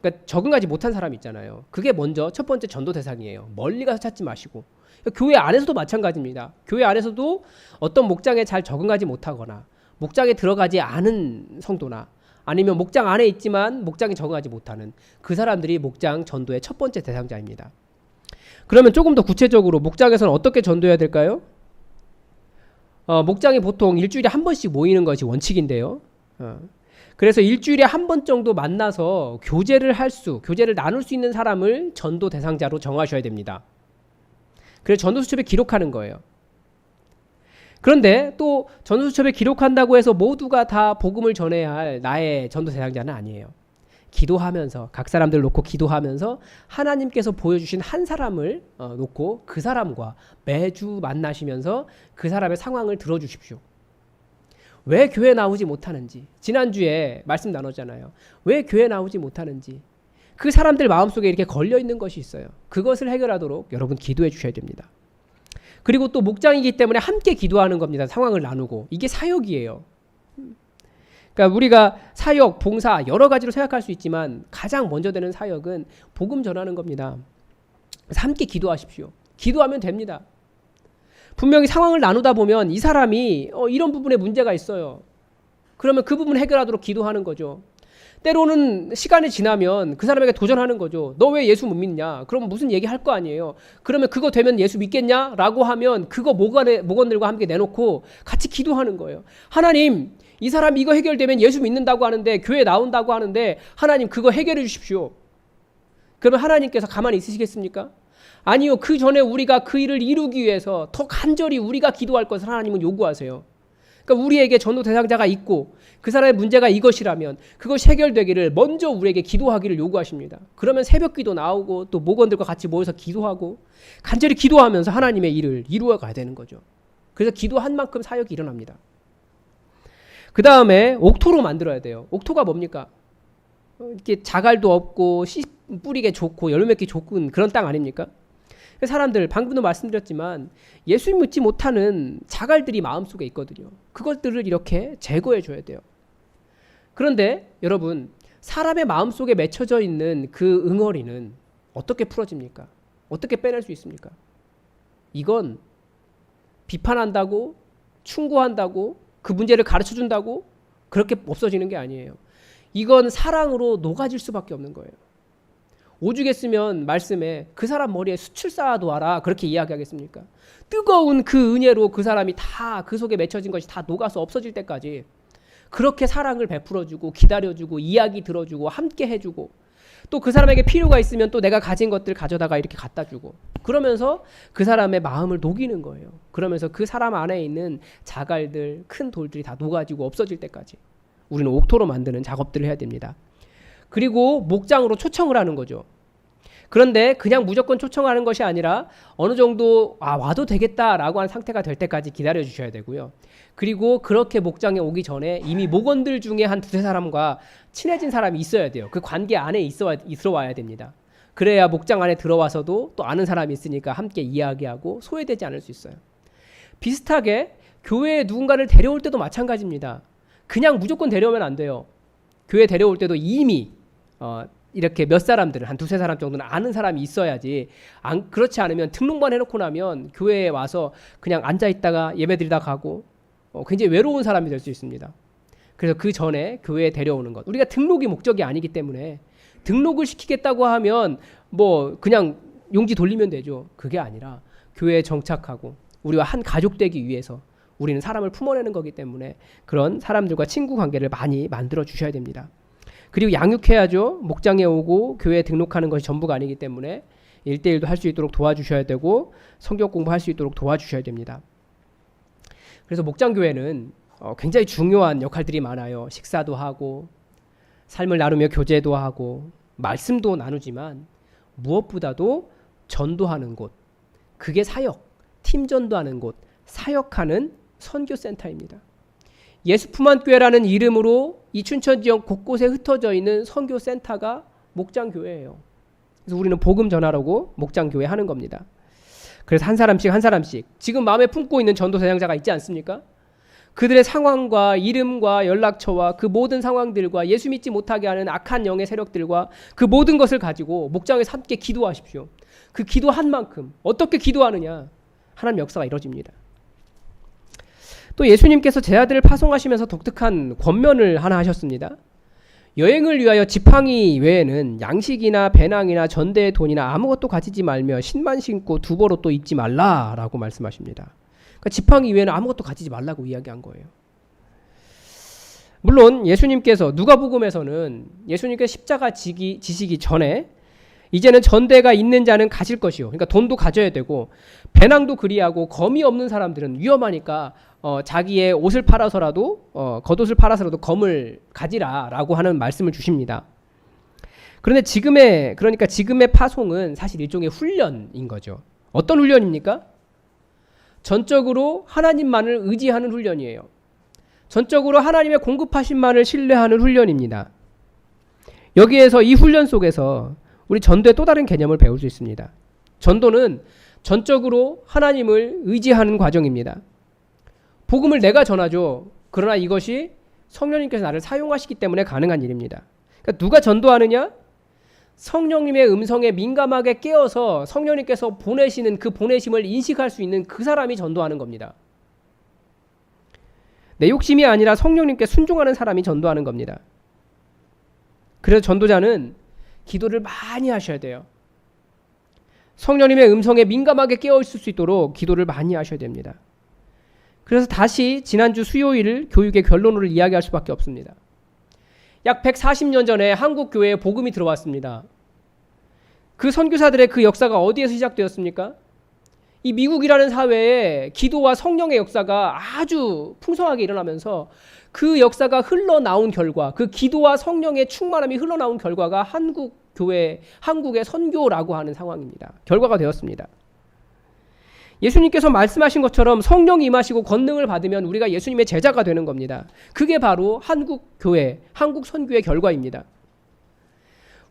그러니까 적응하지 못한 사람 있잖아요. 그게 먼저 첫 번째 전도 대상이에요. 멀리 가서 찾지 마시고. 그러니까 교회 안에서도 마찬가지입니다. 교회 안에서도 어떤 목장에 잘 적응하지 못하거나 목장에 들어가지 않은 성도나 아니면 목장 안에 있지만 목장에 적응하지 못하는 그 사람들이 목장 전도의 첫 번째 대상자입니다. 그러면 조금 더 구체적으로 목장에서는 어떻게 전도해야 될까요? 목장이 보통 일주일에 한 번씩 모이는 것이 원칙인데요. 그래서 일주일에 한 번 정도 만나서 교제를 나눌 수 있는 사람을 전도 대상자로 정하셔야 됩니다. 그래서 전도수첩에 기록하는 거예요. 그런데 또 전도수첩에 기록한다고 해서 모두가 다 복음을 전해야 할 나의 전도 대상자는 아니에요. 기도하면서 각 사람들 놓고 기도하면서 하나님께서 보여주신 한 사람을 놓고 그 사람과 매주 만나시면서 그 사람의 상황을 들어주십시오. 왜 교회 나오지 못하는지, 지난주에 말씀 나눴잖아요. 왜 교회 나오지 못하는지 그 사람들 마음속에 이렇게 걸려있는 것이 있어요. 그것을 해결하도록 여러분 기도해 주셔야 됩니다. 그리고 또 목장이기 때문에 함께 기도하는 겁니다. 상황을 나누고. 이게 사역이에요. 그러니까 우리가 사역, 봉사 여러 가지로 생각할 수 있지만 가장 먼저 되는 사역은 복음 전하는 겁니다. 그래서 함께 기도하십시오. 기도하면 됩니다. 분명히 상황을 나누다 보면 이 사람이 이런 부분에 문제가 있어요. 그러면 그 부분 해결하도록 기도하는 거죠. 때로는 시간이 지나면 그 사람에게 도전하는 거죠. 너 왜 예수 못 믿냐? 그럼 무슨 얘기 할 거 아니에요. 그러면 그거 되면 예수 믿겠냐? 라고 하면 그거 목원들과 함께 내놓고 같이 기도하는 거예요. 하나님, 이 사람이 이거 해결되면 예수 믿는다고 하는데 교회 나온다고 하는데 하나님 그거 해결해 주십시오. 그러면 하나님께서 가만히 있으시겠습니까? 아니요. 그 전에 우리가 그 일을 이루기 위해서 더 간절히 우리가 기도할 것을 하나님은 요구하세요. 그러니까 우리에게 전도 대상자가 있고 그 사람의 문제가 이것이라면 그것이 해결되기를 먼저 우리에게 기도하기를 요구하십니다. 그러면 새벽 기도 나오고 또 목원들과 같이 모여서 기도하고 간절히 기도하면서 하나님의 일을 이루어 가야 되는 거죠. 그래서 기도한 만큼 사역이 일어납니다. 그 다음에 옥토로 만들어야 돼요. 옥토가 뭡니까? 이렇게 자갈도 없고 씨 뿌리게 좋고 열매 맺기 좋은 그런 땅 아닙니까? 사람들 방금도 말씀드렸지만 예수 믿지 못하는 자갈들이 마음속에 있거든요. 그것들을 이렇게 제거해 줘야 돼요. 그런데 여러분 사람의 마음속에 맺혀져 있는 그 응어리는 어떻게 풀어집니까? 어떻게 빼낼 수 있습니까? 이건 비판한다고 충고한다고 그 문제를 가르쳐준다고 그렇게 없어지는 게 아니에요. 이건 사랑으로 녹아질 수밖에 없는 거예요. 오죽했으면 말씀에 그 사람 머리에 숯을 쌓아두어라 그렇게 이야기하겠습니까? 뜨거운 그 은혜로 그 사람이 다 그 속에 맺혀진 것이 다 녹아서 없어질 때까지 그렇게 사랑을 베풀어주고 기다려주고 이야기 들어주고 함께 해주고 또 그 사람에게 필요가 있으면 또 내가 가진 것들 가져다가 이렇게 갖다주고 그러면서 그 사람의 마음을 녹이는 거예요. 그러면서 그 사람 안에 있는 자갈들 큰 돌들이 다 녹아지고 없어질 때까지 우리는 옥토로 만드는 작업들을 해야 됩니다. 그리고 목장으로 초청을 하는 거죠. 그런데 그냥 무조건 초청하는 것이 아니라 어느 정도 와도 되겠다라고 하는 상태가 될 때까지 기다려 주셔야 되고요. 그리고 그렇게 목장에 오기 전에 이미 목원들 중에 한 두세 사람과 친해진 사람이 있어야 돼요. 그 관계 안에 들어와야 됩니다. 그래야 목장 안에 들어와서도 또 아는 사람이 있으니까 함께 이야기하고 소외되지 않을 수 있어요. 비슷하게 교회에 누군가를 데려올 때도 마찬가지입니다. 그냥 무조건 데려오면 안 돼요. 교회 데려올 때도 이미 이렇게 몇 사람들은 한 두세 사람 정도는 아는 사람이 있어야지 그렇지 않으면 등록만 해놓고 나면 교회에 와서 그냥 앉아있다가 예배드리다 가고 굉장히 외로운 사람이 될 수 있습니다. 그래서 그 전에 교회에 데려오는 것 우리가 등록이 목적이 아니기 때문에 등록을 시키겠다고 하면 뭐 그냥 용지 돌리면 되죠. 그게 아니라 교회에 정착하고 우리와 한 가족 되기 위해서 우리는 사람을 품어내는 거기 때문에 그런 사람들과 친구 관계를 많이 만들어 주셔야 됩니다. 그리고 양육해야죠. 목장에 오고 교회에 등록하는 것이 전부가 아니기 때문에 1대1도 할 수 있도록 도와주셔야 되고 성경 공부할 수 있도록 도와주셔야 됩니다. 그래서 목장교회는 굉장히 중요한 역할들이 많아요. 식사도 하고 삶을 나누며 교제도 하고 말씀도 나누지만 무엇보다도 전도하는 곳, 그게 사역, 팀 전도하는 곳, 사역하는 선교센터입니다. 예수품안교회라는 이름으로 이 춘천 지역 곳곳에 흩어져 있는 선교센터가 목장교회예요. 그래서 우리는 복음 전하라고 목장교회 하는 겁니다. 그래서 한 사람씩 지금 마음에 품고 있는 전도 대상자가 있지 않습니까? 그들의 상황과 이름과 연락처와 그 모든 상황들과 예수 믿지 못하게 하는 악한 영의 세력들과 그 모든 것을 가지고 목장에서 함께 기도하십시오. 그 기도한 만큼 어떻게 기도하느냐? 하나님 역사가 이루어집니다. 또 예수님께서 제 아들을 파송하시면서 독특한 권면을 하나 하셨습니다. 여행을 위하여 지팡이 외에는 양식이나 배낭이나 전대의 돈이나 아무것도 가지지 말며 신만 신고 두보로 또 입지 말라라고 말씀하십니다. 그러니까 지팡이 외에는 아무것도 가지지 말라고 이야기한 거예요. 물론 예수님께서 누가복음에서는 예수님께서 십자가 지시기 전에 이제는 전대가 있는 자는 가질 것이요. 그러니까 돈도 가져야 되고 배낭도 그리하고 검이 없는 사람들은 위험하니까 자기의 옷을 팔아서라도 겉옷을 팔아서라도 검을 가지라라고 하는 말씀을 주십니다. 그런데 지금의 파송은 사실 일종의 훈련인 거죠. 어떤 훈련입니까? 전적으로 하나님만을 의지하는 훈련이에요. 전적으로 하나님의 공급하신만을 신뢰하는 훈련입니다. 여기에서 이 훈련 속에서 우리 전도의 또 다른 개념을 배울 수 있습니다. 전도는 전적으로 하나님을 의지하는 과정입니다. 복음을 내가 전하죠. 그러나 이것이 성령님께서 나를 사용하시기 때문에 가능한 일입니다. 그러니까 누가 전도하느냐? 성령님의 음성에 민감하게 깨어서 성령님께서 보내시는 그 보내심을 인식할 수 있는 그 사람이 전도하는 겁니다. 내 욕심이 아니라 성령님께 순종하는 사람이 전도하는 겁니다. 그래서 전도자는 기도를 많이 하셔야 돼요. 성령님의 음성에 민감하게 깨어있을 수 있도록 기도를 많이 하셔야 됩니다. 그래서 다시 지난주 수요일 교육의 결론을 이야기할 수밖에 없습니다. 약 140년 전에 한국 교회에 복음이 들어왔습니다. 그 선교사들의 그 역사가 어디에서 시작되었습니까? 이 미국이라는 사회에 기도와 성령의 역사가 아주 풍성하게 일어나면서 그 역사가 흘러나온 결과, 그 기도와 성령의 충만함이 흘러나온 결과가 한국 교회, 한국의 선교라고 하는 상황입니다. 결과가 되었습니다. 예수님께서 말씀하신 것처럼 성령이 임하시고 권능을 받으면 우리가 예수님의 제자가 되는 겁니다. 그게 바로 한국 교회, 한국 선교의 결과입니다.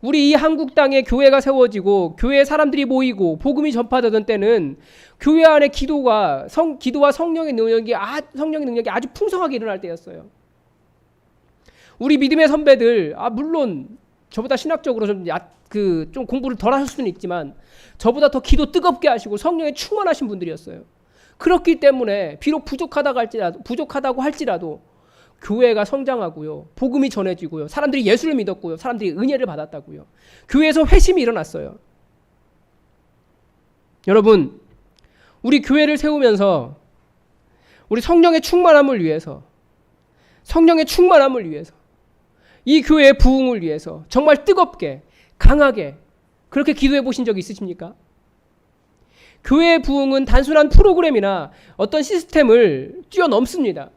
우리 이 한국 땅에 교회가 세워지고 교회에 사람들이 모이고 복음이 전파되던 때는 교회 안에 기도와 성령의 능력이 아주 풍성하게 일어날 때였어요. 우리 믿음의 선배들, 물론 저보다 신학적으로 좀 공부를 덜 하실 수는 있지만 저보다 더 기도 뜨겁게 하시고 성령에 충만하신 분들이었어요. 그렇기 때문에 비록 부족하다고 할지라도 교회가 성장하고요. 복음이 전해지고요. 사람들이 예수를 믿었고요. 사람들이 은혜를 받았다고요. 교회에서 회심이 일어났어요. 여러분, 우리 교회를 세우면서 우리 성령의 충만함을 위해서 이 교회의 부흥을 위해서 정말 뜨겁게 강하게 그렇게 기도해 보신 적 있으십니까? 교회의 부흥은 단순한 프로그램이나 어떤 시스템을 뛰어넘습니다.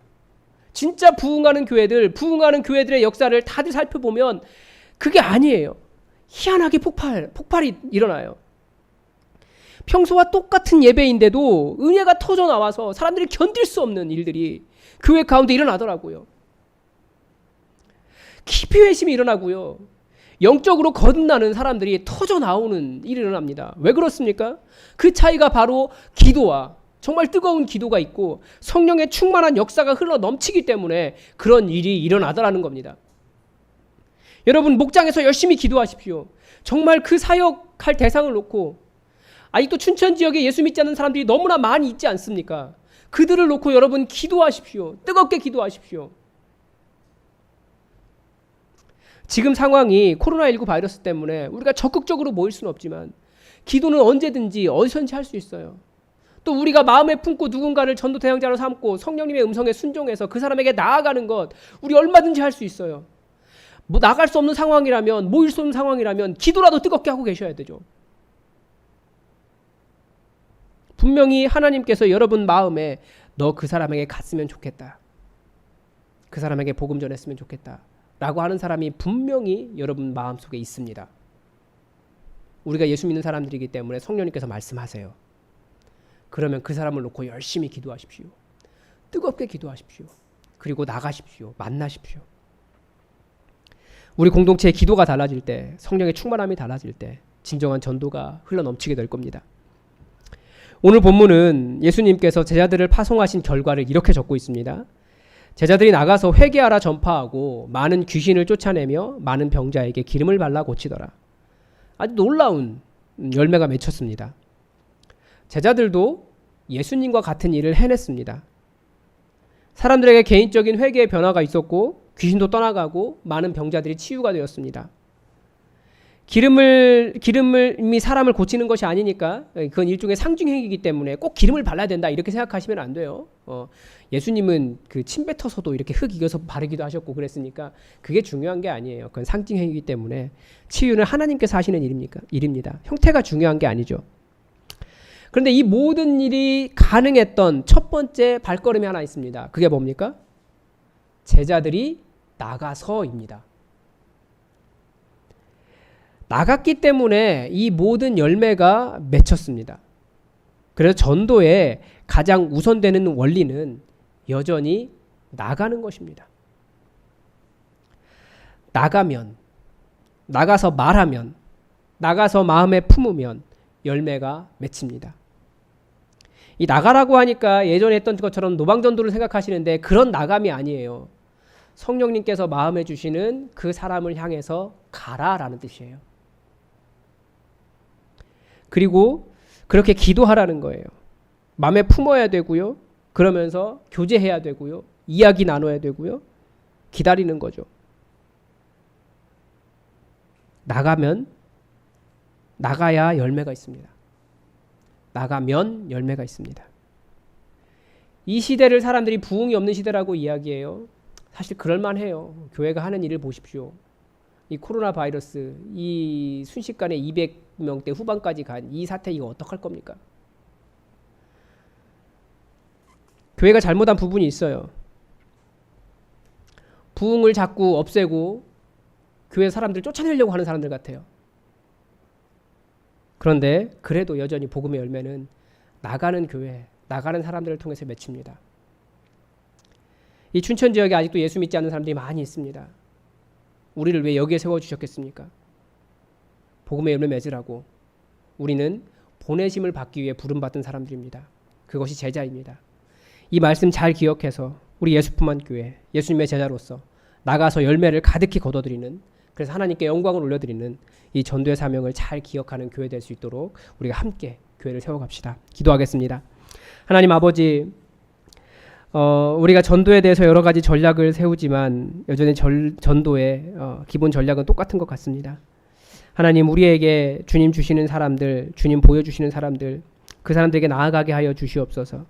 진짜 부흥하는 교회들의 역사를 다들 살펴보면 그게 아니에요. 희한하게 폭발이 일어나요. 평소와 똑같은 예배인데도 은혜가 터져 나와서 사람들이 견딜 수 없는 일들이 교회 가운데 일어나더라고요. 깊이 회심이 일어나고요. 영적으로 거듭나는 사람들이 터져 나오는 일이 일어납니다. 왜 그렇습니까? 그 차이가 바로 기도와 정말 뜨거운 기도가 있고 성령의 충만한 역사가 흘러 넘치기 때문에 그런 일이 일어나더라는 겁니다. 여러분, 목장에서 열심히 기도하십시오. 정말 그 사역할 대상을 놓고 아직도 춘천 지역에 예수 믿지 않는 사람들이 너무나 많이 있지 않습니까? 그들을 놓고 여러분 기도하십시오. 뜨겁게 기도하십시오. 지금 상황이 코로나19 바이러스 때문에 우리가 적극적으로 모일 수는 없지만 기도는 언제든지 어디서든지 할 수 있어요. 또 우리가 마음에 품고 누군가를 전도 대상자로 삼고 성령님의 음성에 순종해서 그 사람에게 나아가는 것 우리 얼마든지 할 수 있어요. 나갈 수 없는 상황이라면, 모일 수 없는 상황이라면 기도라도 뜨겁게 하고 계셔야 되죠. 분명히 하나님께서 여러분 마음에 너 그 사람에게 갔으면 좋겠다, 그 사람에게 복음 전했으면 좋겠다 라고 하는 사람이 분명히 여러분 마음속에 있습니다. 우리가 예수 믿는 사람들이기 때문에 성령님께서 말씀하세요. 그러면 그 사람을 놓고 열심히 기도하십시오. 뜨겁게 기도하십시오. 그리고 나가십시오. 만나십시오. 우리 공동체의 기도가 달라질 때, 성령의 충만함이 달라질 때 진정한 전도가 흘러넘치게 될 겁니다. 오늘 본문은 예수님께서 제자들을 파송하신 결과를 이렇게 적고 있습니다. 제자들이 나가서 회개하라 전파하고 많은 귀신을 쫓아내며 많은 병자에게 기름을 발라 고치더라. 아주 놀라운 열매가 맺혔습니다. 제자들도 예수님과 같은 일을 해냈습니다. 사람들에게 개인적인 회개의 변화가 있었고 귀신도 떠나가고 많은 병자들이 치유가 되었습니다. 기름이 사람을 고치는 것이 아니니까 그건 일종의 상징행위이기 때문에 꼭 기름을 발라야 된다 이렇게 생각하시면 안 돼요. 예수님은 그 침 뱉어서도 이렇게 흙 이겨서 바르기도 하셨고 그랬으니까 그게 중요한 게 아니에요. 그건 상징행위이기 때문에 치유는 하나님께서 하시는 일입니다. 형태가 중요한 게 아니죠. 그런데 이 모든 일이 가능했던 첫 번째 발걸음이 하나 있습니다. 그게 뭡니까? 제자들이 나가서입니다. 나갔기 때문에 이 모든 열매가 맺혔습니다. 그래서 전도의 가장 우선되는 원리는 여전히 나가는 것입니다. 나가면, 나가서 말하면, 나가서 마음에 품으면 열매가 맺힙니다. 이 나가라고 하니까 예전에 했던 것처럼 노방전도를 생각하시는데 그런 나감이 아니에요. 성령님께서 마음에 주시는 그 사람을 향해서 가라라는 뜻이에요. 그리고 그렇게 기도하라는 거예요. 마음에 품어야 되고요. 그러면서 교제해야 되고요. 이야기 나눠야 되고요. 기다리는 거죠. 나가야 열매가 있습니다. 나가면 열매가 있습니다. 이 시대를 사람들이 부흥이 없는 시대라고 이야기해요. 사실 그럴만해요. 교회가 하는 일을 보십시오. 이 코로나 바이러스, 이 순식간에 200명대 후반까지 간 이 사태 이거 어떡할 겁니까? 교회가 잘못한 부분이 있어요. 부흥을 자꾸 없애고 교회 사람들 쫓아내려고 하는 사람들 같아요. 그런데 그래도 여전히 복음의 열매는 나가는 교회, 나가는 사람들을 통해서 맺힙니다. 이 춘천 지역에 아직도 예수 믿지 않는 사람들이 많이 있습니다. 우리를 왜 여기에 세워주셨겠습니까? 복음의 열매 맺으라고. 우리는 보내심을 받기 위해 부름받은 사람들입니다. 그것이 제자입니다. 이 말씀 잘 기억해서 우리 예수품한 교회, 예수님의 제자로서 나가서 열매를 가득히 거둬들이는, 그래서 하나님께 영광을 올려드리는 이 전도의 사명을 잘 기억하는 교회 될 수 있도록 우리가 함께 교회를 세워갑시다. 기도하겠습니다. 하나님 아버지, 우리가 전도에 대해서 여러 가지 전략을 세우지만 여전히 전도의 기본 전략은 똑같은 것 같습니다. 하나님, 우리에게 주님 주시는 사람들, 주님 보여주시는 사람들, 그 사람들에게 나아가게 하여 주시옵소서.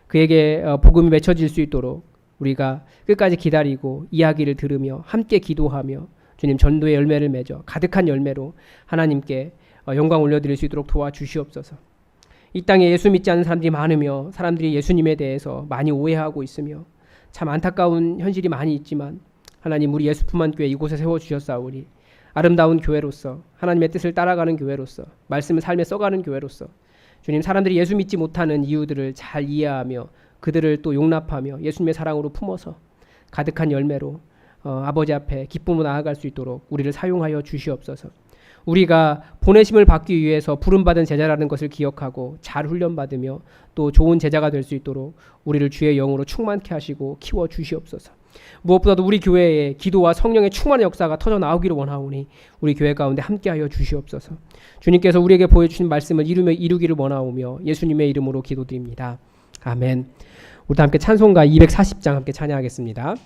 그에게 복음이 맺혀질 수 있도록 우리가 끝까지 기다리고 이야기를 들으며 함께 기도하며 주님 전도의 열매를 맺어 가득한 열매로 하나님께 영광 올려드릴 수 있도록 도와주시옵소서. 이 땅에 예수 믿지 않는 사람들이 많으며 사람들이 예수님에 대해서 많이 오해하고 있으며 참 안타까운 현실이 많이 있지만 하나님, 우리 예수품한 교회 이곳에 세워주셨사오니 아름다운 교회로서 하나님의 뜻을 따라가는 교회로서 말씀을 삶에 써가는 교회로서 주님, 사람들이 예수 믿지 못하는 이유들을 잘 이해하며 그들을 또 용납하며 예수님의 사랑으로 품어서 가득한 열매로 아버지 앞에 기쁨으로 나아갈 수 있도록 우리를 사용하여 주시옵소서. 우리가 보내심을 받기 위해서 부름받은 제자라는 것을 기억하고 잘 훈련받으며 또 좋은 제자가 될 수 있도록 우리를 주의 영으로 충만케 하시고 키워 주시옵소서. 무엇보다도 우리 교회에 기도와 성령의 충만한 역사가 터져 나오기를 원하오니 우리 교회 가운데 함께하여 주시옵소서. 주님께서 우리에게 보여주신 말씀을 이루기를 원하오며 예수님의 이름으로 기도드립니다. 아멘. 우리 함께 찬송가 240장 함께 찬양하겠습니다.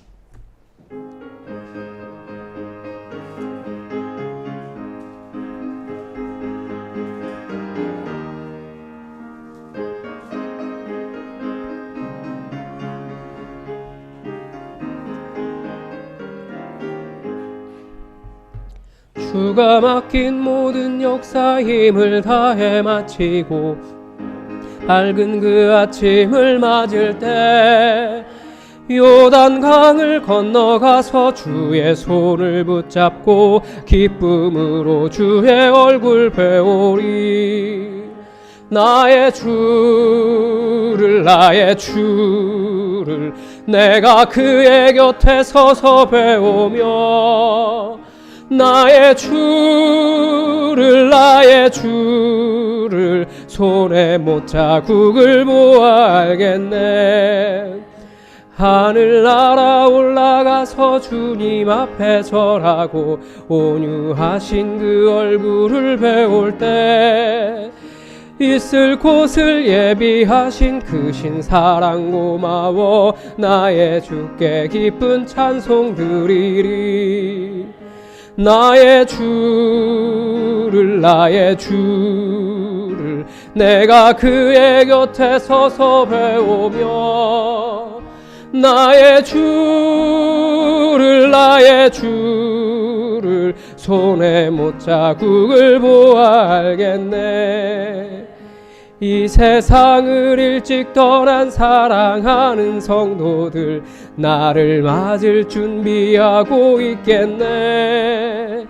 주가 맡긴 모든 역사 힘을 다해 마치고 밝은 그 아침을 맞을 때 요단강을 건너가서 주의 손을 붙잡고 기쁨으로 주의 얼굴 배우리. 나의 주를 내가 그의 곁에 서서 배우며 나의 주를 손에 못자국을 보아 알겠네. 하늘나라 올라가서 주님 앞에 절하고 온유하신 그 얼굴을 배울 때 있을 곳을 예비하신 크신 사랑 고마워 나의 주께 기쁜 찬송 드리리. 나의 주를 내가 그의 곁에 서서 배우며 나의 주를 손에 못자국을 보아 알겠네. 이 세상을 일찍 떠난 사랑하는 성도들 나를 맞을 준비하고 있겠네.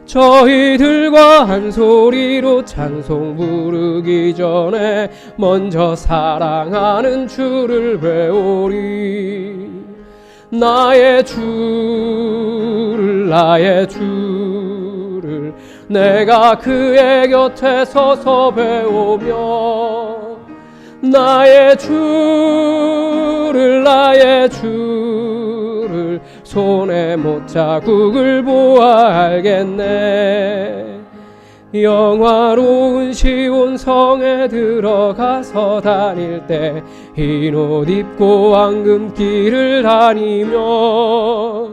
저희들과 한 소리로 찬송 부르기 전에 먼저 사랑하는 주를 배우리. 나의 주를 내가 그의 곁에 서서 배우며 나의 주를 손에 못자국을 보아 알겠네. 영화로운 시온 성에 들어가서 다닐 때 흰 옷 입고 황금길을 다니며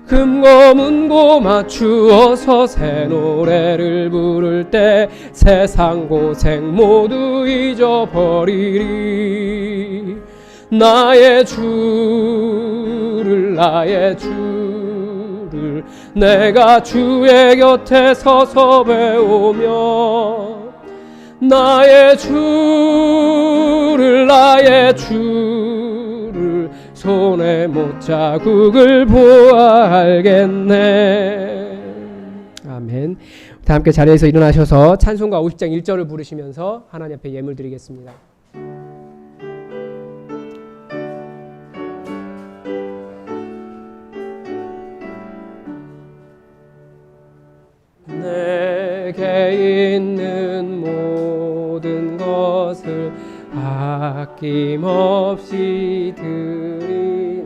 금고문고 맞추어서 새 노래를 부를 때 세상 고생 모두 잊어버리리. 나의 주를 내가 주의 곁에 서서 배우며 나의 주를 손에 못자국을 보아 알겠네. 아멘. 다 함께 자리에서 일어나셔서 찬송가 50장 1절을 부르시면서 하나님 앞에 예물 드리겠습니다. 내게 있는 모든 것을 아낌없이 드리네.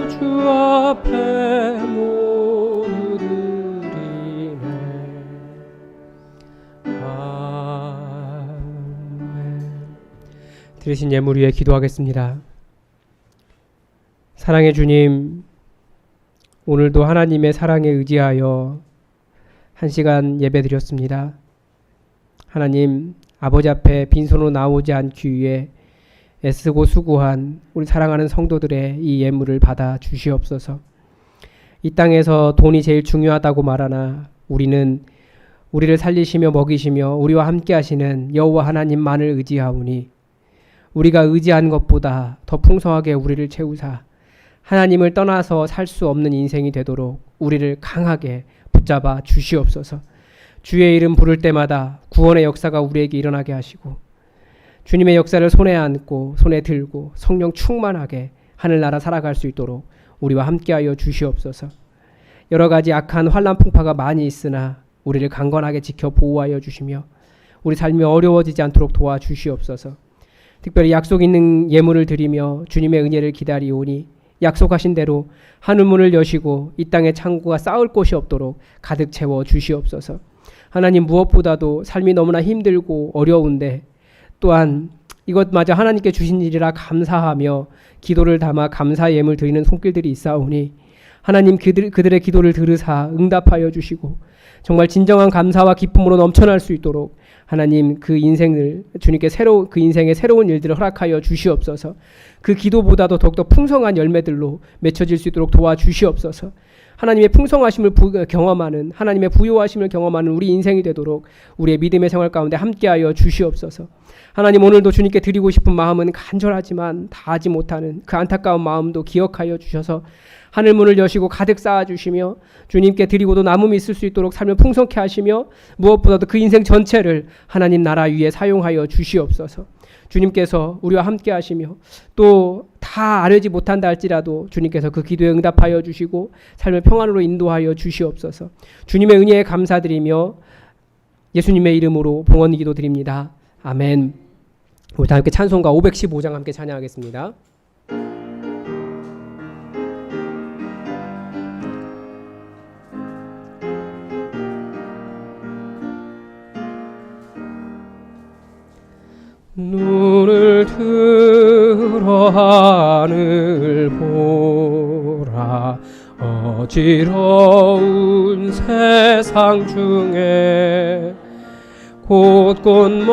주 앞에 모두 드리네. 아멘. 드리신 예물 위에 기도하겠습니다. 사랑의 주님, 오늘도 하나님의 사랑에 의지하여 한 시간 예배 드렸습니다. 하나님, 아버지 앞에 빈손으로 나오지 않기 위해 애쓰고 수고한 우리 사랑하는 성도들의 이 예물을 받아 주시옵소서. 이 땅에서 돈이 제일 중요하다고 말하나 우리는 우리를 살리시며 먹이시며 우리와 함께 하시는 여호와 하나님만을 의지하오니 우리가 의지한 것보다 더 풍성하게 우리를 채우사 하나님을 떠나서 살 수 없는 인생이 되도록 우리를 강하게 붙잡아 주시옵소서. 주의 이름 부를 때마다 구원의 역사가 우리에게 일어나게 하시고 주님의 역사를 손에 안고 손에 들고 성령 충만하게 하늘나라 살아갈 수 있도록 우리와 함께하여 주시옵소서. 여러 가지 악한 환난 풍파가 많이 있으나 우리를 강건하게 지켜 보호하여 주시며 우리 삶이 어려워지지 않도록 도와주시옵소서. 특별히 약속 있는 예물을 드리며 주님의 은혜를 기다리오니 약속하신 대로 하늘문을 여시고 이 땅의 창고가 쌓을 곳이 없도록 가득 채워 주시옵소서. 하나님, 무엇보다도 삶이 너무나 힘들고 어려운데 또한 이것마저 하나님께 주신 일이라 감사하며 기도를 담아 감사 예물 드리는 손길들이 있사오니 하나님 그들의 기도를 들으사 응답하여 주시고 정말 진정한 감사와 기쁨으로 넘쳐날 수 있도록 하나님 그 인생을 주님께 그 인생의 새로운 일들을 허락하여 주시옵소서. 그 기도보다도 더욱더 풍성한 열매들로 맺혀질 수 있도록 도와주시옵소서. 하나님의 풍성하심을 경험하는, 하나님의 부요하심을 경험하는 우리 인생이 되도록 우리의 믿음의 생활 가운데 함께하여 주시옵소서. 하나님, 오늘도 주님께 드리고 싶은 마음은 간절하지만 다하지 못하는 그 안타까운 마음도 기억하여 주셔서 하늘문을 여시고 가득 쌓아주시며 주님께 드리고도 남음이 있을 수 있도록 삶을 풍성케 하시며 무엇보다도 그 인생 전체를 하나님 나라 위에 사용하여 주시옵소서. 주님께서 우리와 함께 하시며 또 다 아뢰지 못한다 할지라도 주님께서 그 기도에 응답하여 주시고 삶을 평안으로 인도하여 주시옵소서. 주님의 은혜에 감사드리며 예수님의 이름으로 봉헌 기도 드립니다. 아멘. 우리 다 함께 찬송가 515장 함께 찬양하겠습니다. 눈을 들어 하늘 보라. 어지러운 세상 중에 곳곳마다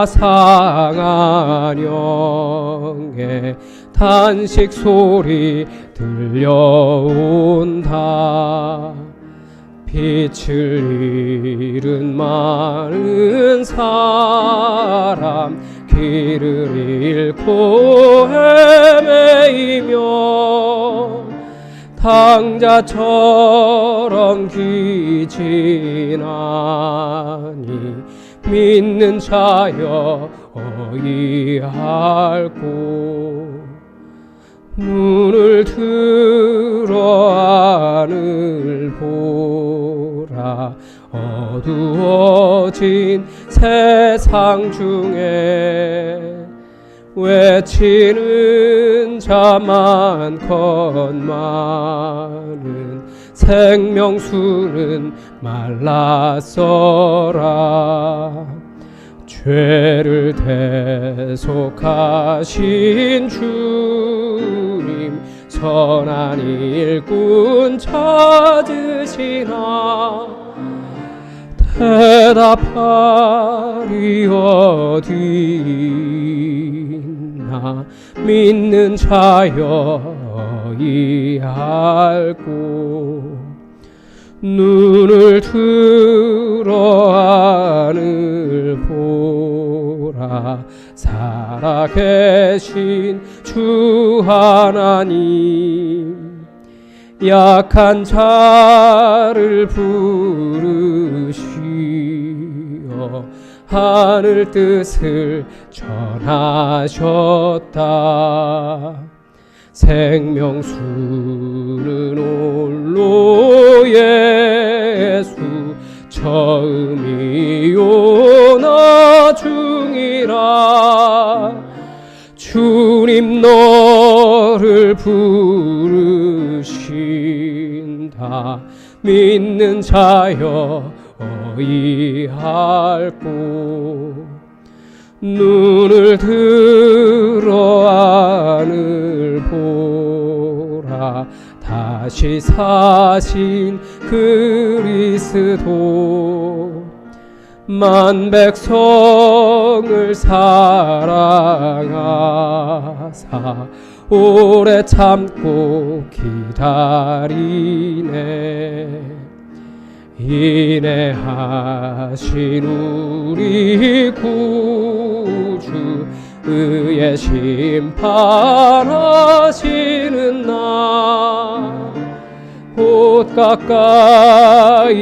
상한 영의 탄식 소리 들려온다. 빛을 잃은 많은 사람 길을 잃고 헤매이며 당자처럼 귀진하니 믿는 자여 어이할꼬. 눈을 들어 하늘 보라. 어두워진 세상 중에 외치는 자 많건만은 생명수는 말랐어라. 죄를 대속하신 주님 선한 일꾼 찾으시나. 대답하리 어디있나. 믿는 자여 이할꼬. 눈을 들어 하늘 보라. 살아계신 주 하나님 약한 자를 부르시어 하늘 뜻을 전하셨다. 생명수는 홀로 예수 처음이요 나중이라. 주님 너를 부르신다. 믿는 자여 어이할꼬. 눈을 들어 하늘 보라. 다시 사신 그리스도 만 백성을 사랑하사 오래 참고 기다리네. 인내하신 우리 구주 의의 심판하시는 날 곧 가까이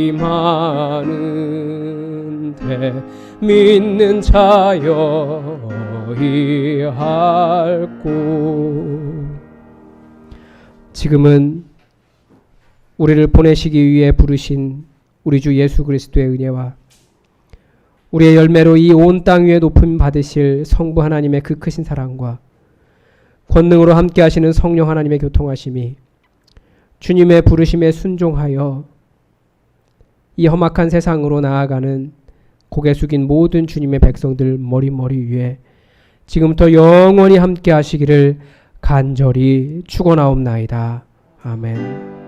임하는데 믿는 자여 이할꼬. 지금은 우리를 보내시기 위해 부르신 우리 주 예수 그리스도의 은혜와 우리의 열매로 이 온 땅 위에 높임 받으실 성부 하나님의 그 크신 사랑과 권능으로 함께 하시는 성령 하나님의 교통하심이 주님의 부르심에 순종하여 이 험악한 세상으로 나아가는 고개 숙인 모든 주님의 백성들 머리 위에 지금부터 영원히 함께 하시기를 간절히 축원하옵나이다. 아멘.